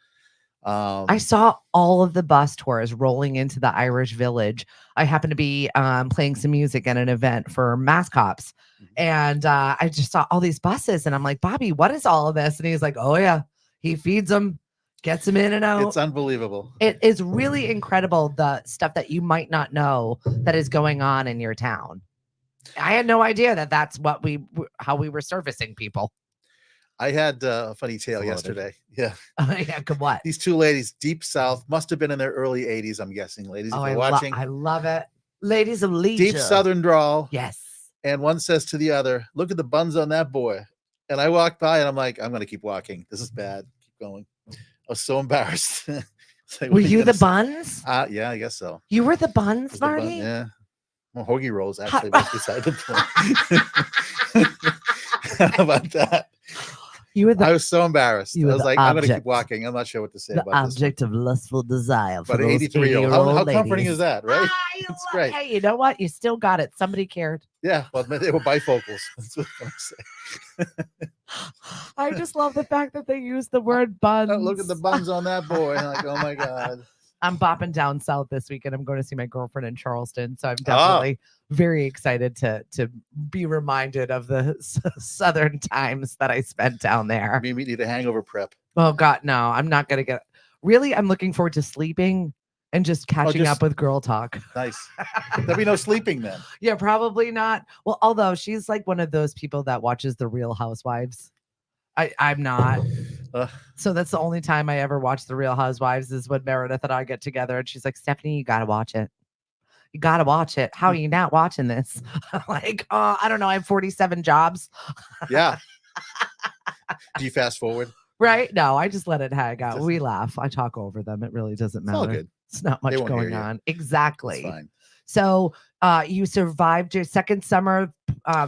[SPEAKER 1] I saw all of the bus tours rolling into the Irish Village. I happened to be playing some music at an event for Mass Cops. And I just saw all these buses and I'm like, Bobby, what is all of this? And he's like, oh yeah, he feeds them, gets them in and out.
[SPEAKER 3] It's unbelievable.
[SPEAKER 1] It is really incredible, the stuff that you might not know that is going on in your town. I had no idea that that's how we were servicing people.
[SPEAKER 3] I had a funny tale
[SPEAKER 1] It's loaded.
[SPEAKER 3] yesterday. Yeah.
[SPEAKER 1] Yeah, good what?
[SPEAKER 3] These two ladies, deep South, must have been in their early 80s, I'm guessing. Ladies, if
[SPEAKER 1] Oh,
[SPEAKER 3] you're watching.
[SPEAKER 1] I love it. Ladies of Legion.
[SPEAKER 3] Deep Southern drawl.
[SPEAKER 1] Yes.
[SPEAKER 3] And one says to the other, look at the buns on that boy. And I walked by and I'm like, I'm going to keep walking. This is bad. Keep going. I was so embarrassed. Like,
[SPEAKER 1] Were
[SPEAKER 3] what are
[SPEAKER 1] you the
[SPEAKER 3] gonna say?
[SPEAKER 1] buns?
[SPEAKER 3] Yeah, I guess so.
[SPEAKER 1] You were the
[SPEAKER 3] It
[SPEAKER 1] buns,
[SPEAKER 3] was the bun,
[SPEAKER 1] Marty?
[SPEAKER 3] yeah. Well, hoagie rolls actually was beside the point. How about that?
[SPEAKER 1] You were the,
[SPEAKER 3] I was so embarrassed. I
[SPEAKER 1] you were
[SPEAKER 3] was
[SPEAKER 1] the
[SPEAKER 3] like, I'm going to keep
[SPEAKER 1] object.
[SPEAKER 3] walking. I'm not sure what to say
[SPEAKER 1] the
[SPEAKER 3] about this.
[SPEAKER 1] object of lustful desire for
[SPEAKER 3] But an
[SPEAKER 1] those
[SPEAKER 3] 83-year-old.
[SPEAKER 1] 80-year-old
[SPEAKER 3] How comforting
[SPEAKER 1] ladies.
[SPEAKER 3] is that, right?
[SPEAKER 1] It's
[SPEAKER 3] It's great.
[SPEAKER 1] Hey, you know what? You still got it. Somebody cared.
[SPEAKER 3] Yeah, well, they were bifocals. That's what I'm saying.
[SPEAKER 1] I just love the fact that they use the word buns.
[SPEAKER 3] Look at the buns on that boy. I'm like, oh my God.
[SPEAKER 1] I'm bopping down south this weekend. I'm going to see my girlfriend in Charleston, so I'm
[SPEAKER 3] Ah.
[SPEAKER 1] definitely very excited to be reminded of the southern times that I spent down there.
[SPEAKER 3] We need a hangover prep.
[SPEAKER 1] Oh God, no! I'm not going to get. Really, I'm looking forward to sleeping and just catching
[SPEAKER 3] just-
[SPEAKER 1] up with girl talk.
[SPEAKER 3] Nice. There'll be no sleeping then.
[SPEAKER 1] Yeah, probably not. Well, although she's like one of those people that watches The Real Housewives. I'm not.
[SPEAKER 3] Ugh.
[SPEAKER 1] So that's the only time I ever watch The Real Housewives is when Meredith and I get together and she's like, Stephanie, you got to watch it. You got to watch it. How are you not watching this? I'm like, I don't know. I have 47 jobs.
[SPEAKER 3] Yeah. Do you fast forward?
[SPEAKER 1] Right? No, I just let it hang out.
[SPEAKER 3] Just-
[SPEAKER 1] We laugh. I talk over them. It really doesn't
[SPEAKER 3] It's all
[SPEAKER 1] matter.
[SPEAKER 3] good.
[SPEAKER 1] It's not much
[SPEAKER 3] won't hear
[SPEAKER 1] going
[SPEAKER 3] you.
[SPEAKER 1] on.
[SPEAKER 3] It's
[SPEAKER 1] Exactly.
[SPEAKER 3] fine.
[SPEAKER 1] So you survived your second summer.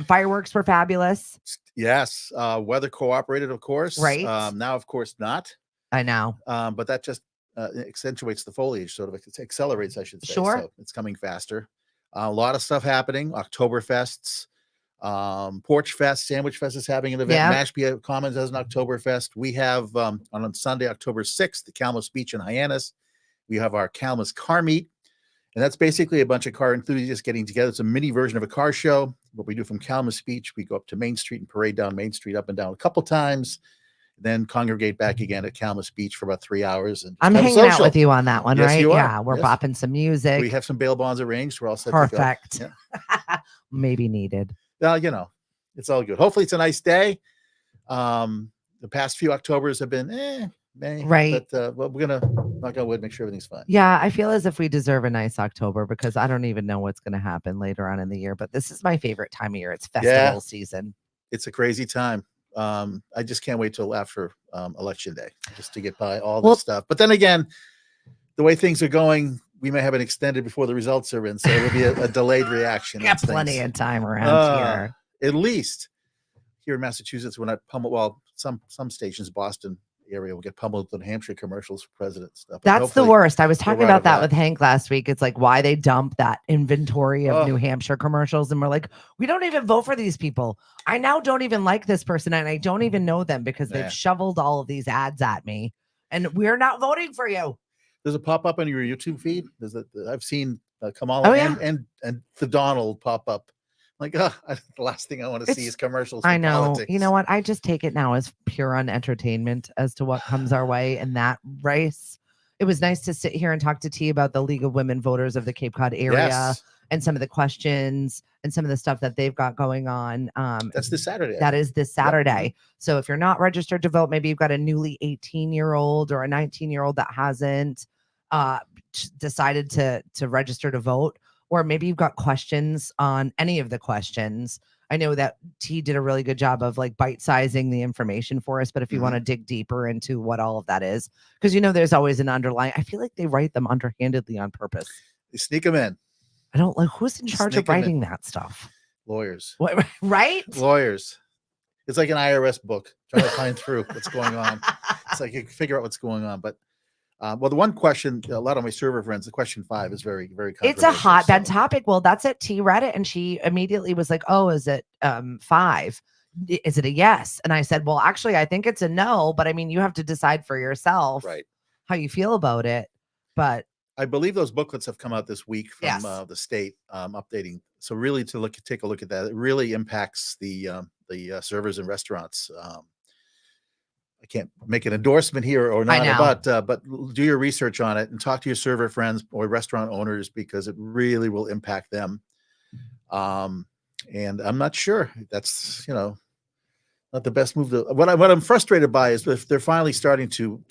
[SPEAKER 1] Fireworks were fabulous.
[SPEAKER 3] Yes. Weather cooperated, of course.
[SPEAKER 1] Right.
[SPEAKER 3] Now, of course, not.
[SPEAKER 1] I know.
[SPEAKER 3] But that just accentuates the foliage, sort of. It accelerates, I should say.
[SPEAKER 1] Sure.
[SPEAKER 3] So it's coming faster. A lot of stuff happening. Oktoberfests, Porch Fest, Sandwich Fest is having an event.
[SPEAKER 1] Yeah.
[SPEAKER 3] Mashpee Commons has an Oktoberfest. We have on Sunday, October 6th, the Calmus Beach in Hyannis. We have our Calmus Car Meet. And that's basically a bunch of car enthusiasts getting together. It's a mini version of a car show. What we do from Calmus Beach, we go up to Main Street and parade down Main Street up and down a couple times, then congregate back again at Calmus Beach for about 3 hours. And
[SPEAKER 1] I'm
[SPEAKER 3] have a
[SPEAKER 1] hanging out
[SPEAKER 3] social.
[SPEAKER 1] with you on that one,
[SPEAKER 3] Yes,
[SPEAKER 1] right?
[SPEAKER 3] you are.
[SPEAKER 1] Yeah, we're
[SPEAKER 3] Yes.
[SPEAKER 1] bopping some music.
[SPEAKER 3] We have some bail bonds arranged. We're all set to go.
[SPEAKER 1] Perfect.
[SPEAKER 3] Yeah.
[SPEAKER 1] Maybe needed.
[SPEAKER 3] Well, it's all good. Hopefully it's a nice day. The past few Octobers have been May,
[SPEAKER 1] Right.
[SPEAKER 3] But we're gonna knock on wood, make sure everything's fine.
[SPEAKER 1] Yeah, I feel as if we deserve a nice October because I don't even know what's going to happen later on in the year. But this is my favorite time of year. It's festival season.
[SPEAKER 3] It's a crazy time. I just can't wait till after election day just to get by all this
[SPEAKER 1] Well-
[SPEAKER 3] stuff. But then again, the way things are going, we may have it extended before the results are in, so it'll be a delayed reaction.
[SPEAKER 1] Got
[SPEAKER 3] on
[SPEAKER 1] plenty
[SPEAKER 3] things.
[SPEAKER 1] of time around here.
[SPEAKER 3] At least here in Massachusetts, we're not pummel. Well, some stations, Boston area will get pummeled with New Hampshire commercials for president stuff. But
[SPEAKER 1] That's the
[SPEAKER 3] hopefully
[SPEAKER 1] worst. I was
[SPEAKER 3] we're
[SPEAKER 1] talking
[SPEAKER 3] right
[SPEAKER 1] about
[SPEAKER 3] of
[SPEAKER 1] that
[SPEAKER 3] that.
[SPEAKER 1] with Hank last week. It's like why they dump that inventory of
[SPEAKER 3] Oh.
[SPEAKER 1] New Hampshire commercials. And we're like, we don't even vote for these people. I now don't even like this person and I don't even know them because
[SPEAKER 3] Yeah.
[SPEAKER 1] they've shoveled all of these ads at me. And we're not voting for you.
[SPEAKER 3] There's a pop up on your YouTube feed. I've seen Kamala
[SPEAKER 1] Oh, yeah.
[SPEAKER 3] and the Donald pop up. Like, the last thing I want to see
[SPEAKER 1] It's-
[SPEAKER 3] is commercials. For
[SPEAKER 1] I know.
[SPEAKER 3] Politics.
[SPEAKER 1] You know what? I just take it now as pure entertainment as to what comes our way in that race. It was nice to sit here and talk to T about the League of Women Voters of the Cape Cod area
[SPEAKER 3] Yes,
[SPEAKER 1] and some of the questions and some of the stuff that they've got going on.
[SPEAKER 3] that's this Saturday.
[SPEAKER 1] That is this Saturday. So if you're not registered to vote, maybe you've got a newly 18-year-old or a 19-year-old that hasn't decided to register to vote, or maybe you've got questions on any of the questions. I know that T did a really good job of like bite-sizing the information for us, but if you want to dig deeper into what all of that is, because there's always an underlying, I feel like they write them underhandedly on purpose.
[SPEAKER 3] They sneak them in.
[SPEAKER 1] I don't like who's in charge of
[SPEAKER 3] Sneak 'em in.
[SPEAKER 1] writing that stuff.
[SPEAKER 3] Lawyers.
[SPEAKER 1] What, right?
[SPEAKER 3] Lawyers. It's like an IRS book trying to find through what's going on. It's like you can figure out what's going on. But well, the one question, a lot of my server friends, the question 5 is very, very
[SPEAKER 1] It's a
[SPEAKER 3] controversial,
[SPEAKER 1] hotbed
[SPEAKER 3] so-
[SPEAKER 1] topic. Well, that's it. T read it and she immediately was like, oh, is it 5? Is it a yes? And I said, well, actually, I think it's a no, but I mean, you have to decide for yourself
[SPEAKER 3] Right.
[SPEAKER 1] how you feel about it. But
[SPEAKER 3] I believe those booklets have come out this week from
[SPEAKER 1] Yes.
[SPEAKER 3] The state updating. So really take a look at that. It really impacts the servers and restaurants. I can't make an endorsement here or
[SPEAKER 1] I
[SPEAKER 3] not,
[SPEAKER 1] know.
[SPEAKER 3] but do your research on it and talk to your server friends or restaurant owners because it really will impact them. And I'm not sure that's, not the best move. What I'm frustrated by is if they're finally starting to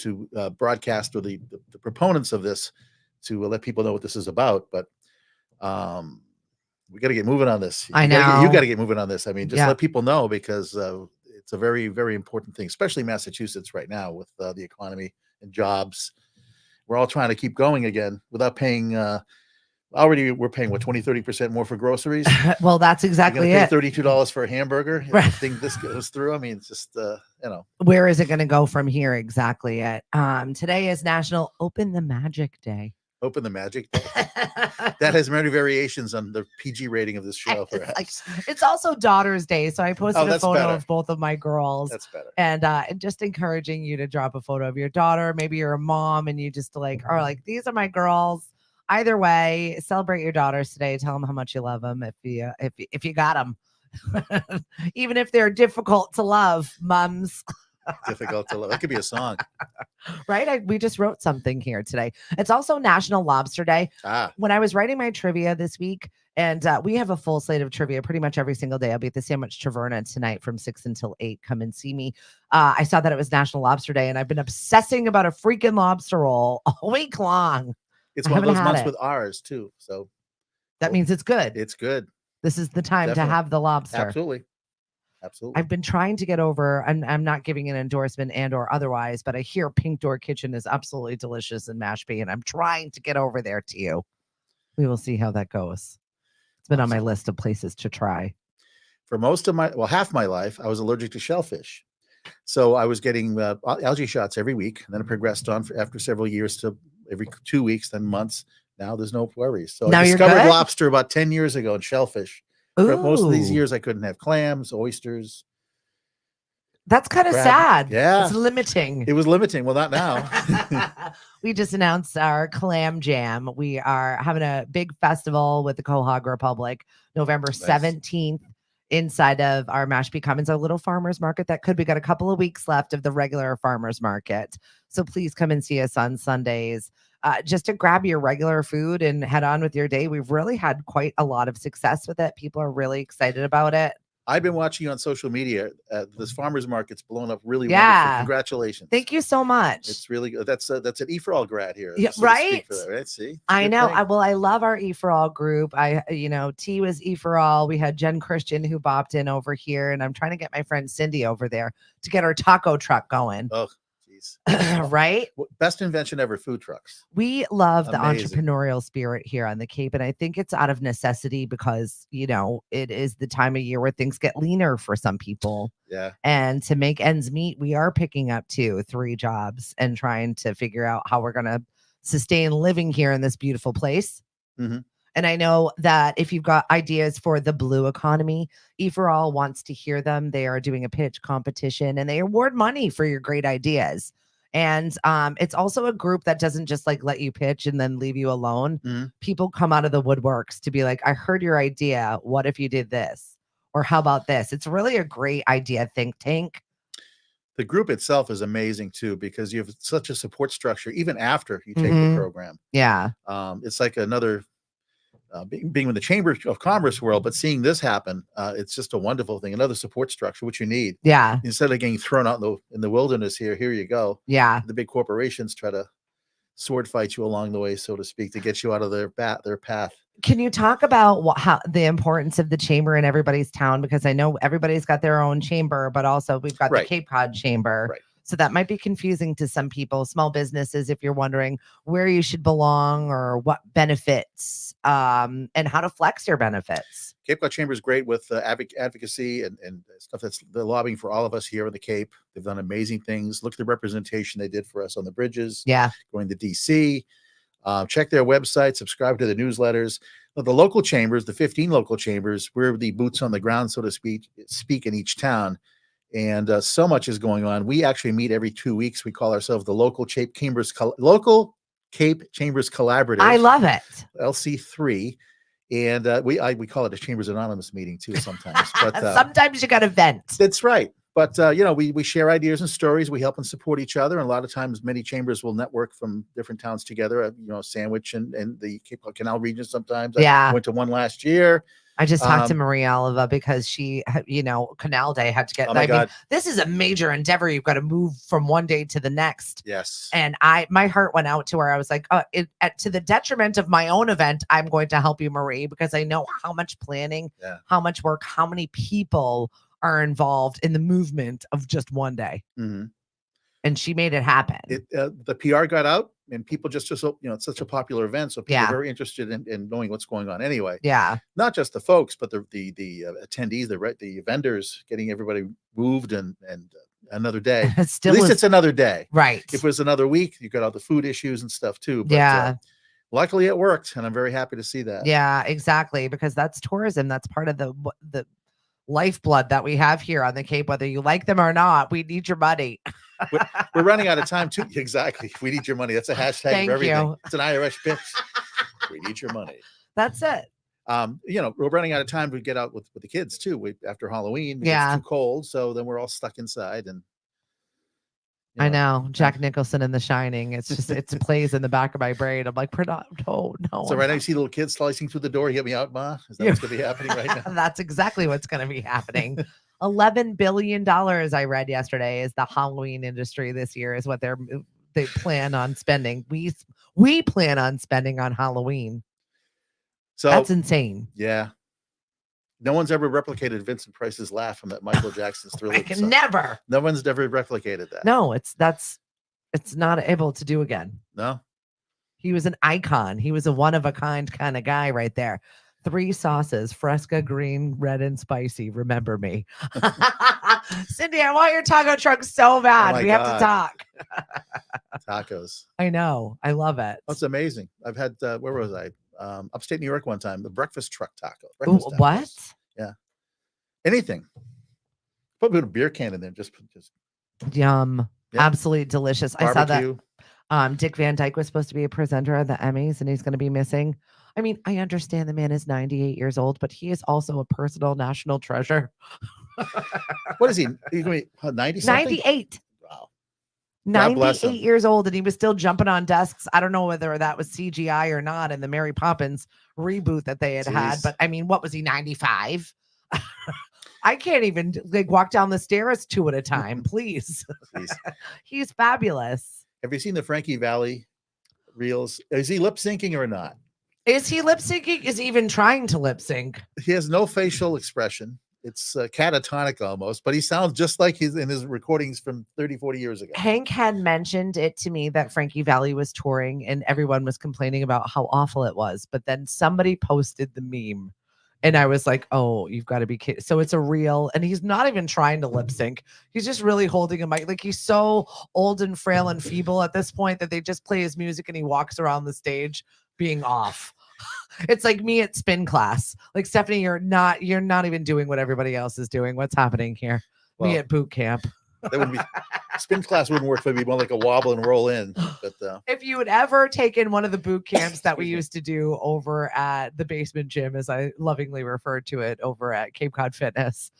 [SPEAKER 3] broadcast, or the proponents of this to let people know what this is about. But we got to get moving on this.
[SPEAKER 1] I
[SPEAKER 3] You
[SPEAKER 1] know.
[SPEAKER 3] got to get moving on this. I mean, just
[SPEAKER 1] Yeah.
[SPEAKER 3] let people know because it's a very, very important thing, especially Massachusetts right now with the economy and jobs. We're all trying to keep going again without paying. Already we're paying what 20-30% more for groceries.
[SPEAKER 1] well, that's exactly
[SPEAKER 3] You're
[SPEAKER 1] it.
[SPEAKER 3] gonna pay $32 for a hamburger. If
[SPEAKER 1] Right.
[SPEAKER 3] the thing this goes through. I mean, it's just
[SPEAKER 1] Where is it going to go from here? Exactly it. Today is National Open the Magic Day.
[SPEAKER 3] Open the Magic Day. That has many variations on the PG rating of this show.
[SPEAKER 1] It's, like,
[SPEAKER 3] Perhaps
[SPEAKER 1] it's also Daughter's Day, so I posted a
[SPEAKER 3] that's
[SPEAKER 1] photo
[SPEAKER 3] better.
[SPEAKER 1] of both of my girls.
[SPEAKER 3] that's better.
[SPEAKER 1] And just encouraging you to drop a photo of your daughter. Maybe you're a mom and you just are like, these are my girls. Either way, celebrate your daughters today. Tell them how much you love them if you got them, even if they're difficult to love, mums.
[SPEAKER 3] Difficult to love. That could be a song.
[SPEAKER 1] Right? We just wrote something here today. It's also National Lobster Day. When I was writing my trivia this week, and we have a full slate of trivia pretty much every single day. I'll be at the Sandwich Taverna tonight from 6 until 8. Come and see me. I saw that it was National Lobster Day, and I've been obsessing about a freaking lobster roll all week long.
[SPEAKER 3] It's
[SPEAKER 1] I
[SPEAKER 3] one of
[SPEAKER 1] haven't
[SPEAKER 3] those
[SPEAKER 1] had
[SPEAKER 3] months
[SPEAKER 1] it.
[SPEAKER 3] with ours too. So
[SPEAKER 1] That means it's good.
[SPEAKER 3] it's good.
[SPEAKER 1] This is the time
[SPEAKER 3] Definitely.
[SPEAKER 1] to have the lobster.
[SPEAKER 3] Absolutely.
[SPEAKER 1] I've been trying to get over, and I'm not giving an endorsement and or otherwise, but I hear Pink Door Kitchen is absolutely delicious in Mashpee, and I'm trying to get over there to you. We will see how that goes. It's been on my list of places to try.
[SPEAKER 3] For most of half my life, I was allergic to shellfish. So I was getting algae shots every week, and then it progressed on after several years to every 2 weeks, then months. Now there's no worries. So
[SPEAKER 1] Now
[SPEAKER 3] I
[SPEAKER 1] you're
[SPEAKER 3] discovered
[SPEAKER 1] good?
[SPEAKER 3] lobster about 10 years ago and shellfish. For most of these
[SPEAKER 1] Ooh,
[SPEAKER 3] years, I couldn't have clams, oysters.
[SPEAKER 1] that's kind of
[SPEAKER 3] crab.
[SPEAKER 1] sad.
[SPEAKER 3] Yeah.
[SPEAKER 1] It's limiting.
[SPEAKER 3] It was limiting. Well, not now.
[SPEAKER 1] We just announced our clam jam. We are having a big festival with the Quahog Republic, November 17th, inside of our Mashpee Commons, our little farmers market that we got a couple of weeks left of the regular farmers market. So please come and see us on Sundays. Just to grab your regular food and head on with your day. We've really had quite a lot of success with it. People are really excited about it.
[SPEAKER 3] I've been watching you on social media. This farmers market's blown up really
[SPEAKER 1] Yeah.
[SPEAKER 3] wonderful. Congratulations.
[SPEAKER 1] Thank you so much.
[SPEAKER 3] It's really good. That's an E4All grad here.
[SPEAKER 1] Yeah,
[SPEAKER 3] so to speak
[SPEAKER 1] right?
[SPEAKER 3] for that, right? See,
[SPEAKER 1] I
[SPEAKER 3] Good
[SPEAKER 1] know.
[SPEAKER 3] thing.
[SPEAKER 1] I love our E for All group. T was E for All. We had Jen Christian who bopped in over here, and I'm trying to get my friend Cindy over there to get our taco truck going.
[SPEAKER 3] Oh, jeez. Wendy's.
[SPEAKER 1] Right?
[SPEAKER 3] Best invention ever, food trucks.
[SPEAKER 1] We love the
[SPEAKER 3] Amazing.
[SPEAKER 1] entrepreneurial spirit here on the Cape. And I think it's out of necessity because, it is the time of year where things get leaner for some people.
[SPEAKER 3] Yeah.
[SPEAKER 1] And to make ends meet, we are picking up 2-3 jobs and trying to figure out how we're going to sustain living here in this beautiful place.
[SPEAKER 3] Mm-hmm.
[SPEAKER 1] And I know that if you've got ideas for the blue economy, E4All wants to hear them. They are doing a pitch competition and they award money for your great ideas. And it's also a group that doesn't just like let you pitch and then leave you alone.
[SPEAKER 3] Mm-hmm.
[SPEAKER 1] People come out of the woodworks to be like, I heard your idea. What if you did this? Or how about this? It's really a great idea think tank.
[SPEAKER 3] The group itself is amazing too, because you have such a support structure, even after you take the program.
[SPEAKER 1] Yeah.
[SPEAKER 3] It's like another, being in the Chamber of Commerce world, but seeing this happen, it's just a wonderful thing. Another support structure, which you need.
[SPEAKER 1] Yeah.
[SPEAKER 3] Instead of getting thrown out in the wilderness here you go.
[SPEAKER 1] Yeah.
[SPEAKER 3] The big corporations try to sword fight you along the way, so to speak, to get you out of their path.
[SPEAKER 1] Can you talk about how the importance of the chamber in everybody's town? Because I know everybody's got their own chamber, but also we've got the Cape Cod Chamber.
[SPEAKER 3] Right.
[SPEAKER 1] So that might be confusing to some people, small businesses, if you're wondering where you should belong or what benefits and how to flex your benefits.
[SPEAKER 3] Cape Cod Chamber is great with advocacy and stuff they're lobbying for all of us here in the Cape. They've done amazing things. Look at the representation they did for us on the bridges.
[SPEAKER 1] Yeah.
[SPEAKER 3] Going to DC. Check their website, subscribe to the newsletters. The local chambers, the 15 local chambers, we're the boots on the ground, so to speak in each town. And so much is going on. We actually meet every 2 weeks. We call ourselves the Local Cape Chambers Collaborative.
[SPEAKER 1] I love it.
[SPEAKER 3] LC3. And we call it a Chambers Anonymous meeting too sometimes. But
[SPEAKER 1] sometimes you got to vent.
[SPEAKER 3] That's right. But we share ideas and stories. We help and support each other. And a lot of times, many chambers will network from different towns together. Sandwich and the Cape Cod Canal region. Sometimes,
[SPEAKER 1] yeah.
[SPEAKER 3] I went to one last year.
[SPEAKER 1] I just talked to Marie Oliva because she, Canal Day had to get.
[SPEAKER 3] Oh my God.
[SPEAKER 1] This is a major endeavor. You've got to move from one day to the next.
[SPEAKER 3] Yes.
[SPEAKER 1] And my heart went out to her. I was like, to the detriment of my own event, I'm going to help you, Marie, because I know how much planning, how much work, how many people are involved in the movement of just one day.
[SPEAKER 3] Mm-hmm.
[SPEAKER 1] And she made it happen.
[SPEAKER 3] The PR got out and people just it's such a popular event. So people are very interested in knowing what's going on anyway.
[SPEAKER 1] Yeah.
[SPEAKER 3] Not just the folks, but the attendees, the vendors, getting everybody moved and another day. At least it's another day.
[SPEAKER 1] Right.
[SPEAKER 3] If it was another week, you got all the food issues and stuff too. But, luckily it worked. And I'm very happy to see that.
[SPEAKER 1] Yeah, exactly. Because that's tourism. That's part of the lifeblood that we have here on the Cape, whether you like them or not. We need your money.
[SPEAKER 3] We're running out of time too. Exactly. We need your money. That's a hashtag
[SPEAKER 1] Thank
[SPEAKER 3] of everything.
[SPEAKER 1] you.
[SPEAKER 3] It's an IRS pitch. We need your money.
[SPEAKER 1] That's it.
[SPEAKER 3] We're running out of time to get out with the kids too. After Halloween, it's too cold. So then we're all stuck inside and
[SPEAKER 1] I know Jack Nicholson in The Shining. It's just, it plays in the back of my brain. I'm like, no.
[SPEAKER 3] So right now you see little kids slicing through the door. Get me out, Ma. Is that what's going to be happening right now?
[SPEAKER 1] That's exactly what's going to be happening. $11 billion I read yesterday is the Halloween industry this year is what they plan on spending. We plan on spending on Halloween. So that's insane.
[SPEAKER 3] Yeah. No one's ever replicated Vincent Price's laugh from that Michael Jackson's Thriller.
[SPEAKER 1] Never.
[SPEAKER 3] No one's ever replicated that.
[SPEAKER 1] No, it's not able to do again.
[SPEAKER 3] No.
[SPEAKER 1] He was an icon. He was a one of a kind kind of guy right there. 3 sauces, Fresca, green, red, and spicy. Remember me. Cindy, I want your taco truck so bad. We have to talk.
[SPEAKER 3] Tacos.
[SPEAKER 1] I know. I love it.
[SPEAKER 3] That's amazing. I've had, where was I? Upstate New York one time, the breakfast truck taco.
[SPEAKER 1] What?
[SPEAKER 3] Yeah. Anything. Put a bit of beer can in there. Just
[SPEAKER 1] yum. Yeah. Absolutely delicious.
[SPEAKER 3] Barbecue.
[SPEAKER 1] I saw that Dick Van Dyke was supposed to be a presenter at the Emmys and he's going to be missing. I mean, I understand the man is 98 years old, but he is also a personal national treasure.
[SPEAKER 3] What is he? He's going to be 90 something?
[SPEAKER 1] 98.
[SPEAKER 3] Wow.
[SPEAKER 1] 98 years old, and he was still jumping on desks. I don't know whether that was CGI or not in the Mary Poppins reboot that they had, but I mean, what was he, 95? I can't even walk down the stairs 2 at a time, please. He's fabulous.
[SPEAKER 3] Have you seen the Frankie Valli reels? Is he lip syncing or not?
[SPEAKER 1] Is he lip syncing? Is he even trying to lip sync?
[SPEAKER 3] He has no facial expression. It's catatonic almost, but he sounds just like he's in his recordings from 30, 40 years ago.
[SPEAKER 1] Hank had mentioned it to me that Frankie Valli was touring and everyone was complaining about how awful it was. But then somebody posted the meme and I was like, oh, you've got to be kidding. So it's a real, and he's not even trying to lip sync. He's just really holding a mic. Like he's so old and frail and feeble at this point that they just play his music and he walks around the stage being off. It's like me at spin class. Like Stephanie, you're not even doing what everybody else is doing. What's happening here?
[SPEAKER 3] Well,
[SPEAKER 1] me at boot camp.
[SPEAKER 3] That wouldn't be spin class wouldn't work. It'd be more like a wobble and roll in. But
[SPEAKER 1] if you had ever taken one of the boot camps that we used to do over at the basement gym, as I lovingly referred to it, over at Cape Cod Fitness,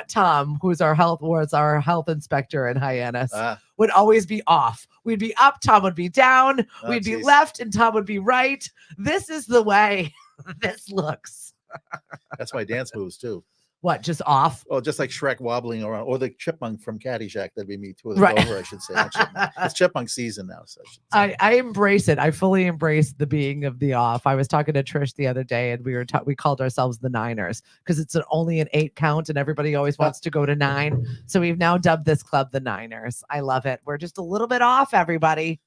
[SPEAKER 1] Tom, was our health inspector in Hyannis, would always be off. We'd be up, Tom would be down. We'd be left, and Tom would be right. This is the way this looks.
[SPEAKER 3] That's my dance moves too.
[SPEAKER 1] What, just off?
[SPEAKER 3] Oh, just like Shrek wobbling around, or the chipmunk from Caddyshack. That'd be me too.
[SPEAKER 1] Right.
[SPEAKER 3] Over, I should say. It's chipmunk season now. So
[SPEAKER 1] I embrace it. I fully embrace the being of the off. I was talking to Trish the other day, and we called ourselves the Niners because it's only an 8 count, and everybody always wants to go to 9. So we've now dubbed this club the Niners. I love it. We're just a little bit off, everybody.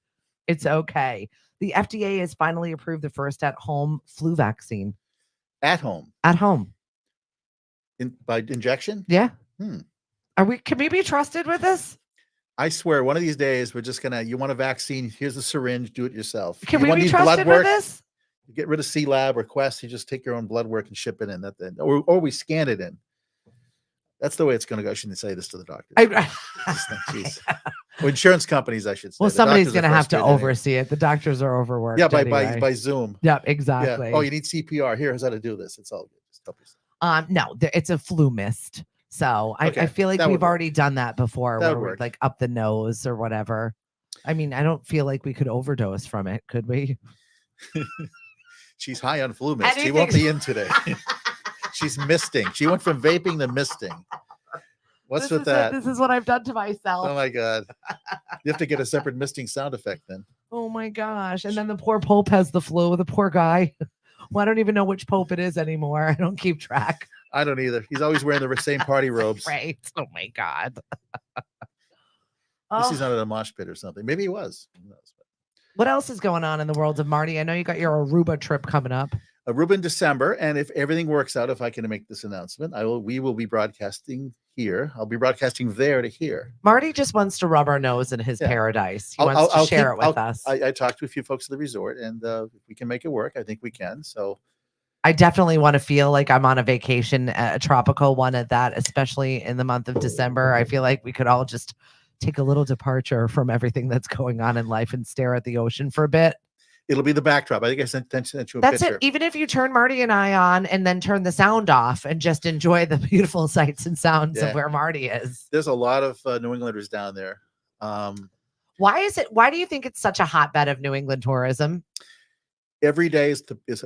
[SPEAKER 1] It's okay. The FDA has finally approved the first at-home flu vaccine.
[SPEAKER 3] At home.
[SPEAKER 1] At home.
[SPEAKER 3] By injection?
[SPEAKER 1] Yeah. Can we be trusted with this?
[SPEAKER 3] I swear, one of these days we're just gonna. You want a vaccine? Here's a syringe. Do it yourself.
[SPEAKER 1] Can we be trusted with this?
[SPEAKER 3] You get rid of C-Lab or Quest. You just take your own blood work and ship it in. Or we scan it in. That's the way it's gonna go. I shouldn't say this to the doctor. Well, insurance companies, I should say.
[SPEAKER 1] Well, somebody's gonna have to oversee it. The doctors are overworked.
[SPEAKER 3] Yeah, by Zoom.
[SPEAKER 1] Yep, exactly.
[SPEAKER 3] Yeah. Oh, you need CPR. Here's how to do this. It's all good. Just help yourself.
[SPEAKER 1] No, it's a flu mist. So I feel like we've already done that before, where we're like up the nose or whatever. I mean, I don't feel like we could overdose from it, could we?
[SPEAKER 3] She's high on flu mist. She won't be in today. She's misting. She went from vaping to misting. What's with that?
[SPEAKER 1] This is what I've done to myself.
[SPEAKER 3] Oh my God. You have to get a separate misting sound effect then.
[SPEAKER 1] Oh my gosh. And then the poor Pope has the flu, the poor guy. Well, I don't even know which Pope it is anymore. I don't keep track.
[SPEAKER 3] I don't either. He's always wearing the same party robes.
[SPEAKER 1] Right. Oh my God.
[SPEAKER 3] He's not in a mosh pit or something. Maybe he was. Who knows?
[SPEAKER 1] What else is going on in the world of Marty? I know you got your Aruba trip coming up.
[SPEAKER 3] Aruba in December. And if everything works out, if I can make this announcement, we will be broadcasting here. I'll be broadcasting there to here.
[SPEAKER 1] Marty just wants to rub our nose in his paradise. He wants to share it with us.
[SPEAKER 3] I talked to a few folks at the resort, and if we can make it work, I think we can. So
[SPEAKER 1] I definitely want to feel like I'm on a vacation, a tropical one at that, especially in the month of December. I feel like we could all just take a little departure from everything that's going on in life and stare at the ocean for a bit.
[SPEAKER 3] It'll be the backdrop. I think I sent you a picture.
[SPEAKER 1] That's it. Even if you turn Marty and I on and then turn the sound off and just enjoy the beautiful sights and sounds of where Marty is.
[SPEAKER 3] There's a lot of New Englanders down there.
[SPEAKER 1] Why do you think it's such a hotbed of New England tourism?
[SPEAKER 3] Every day is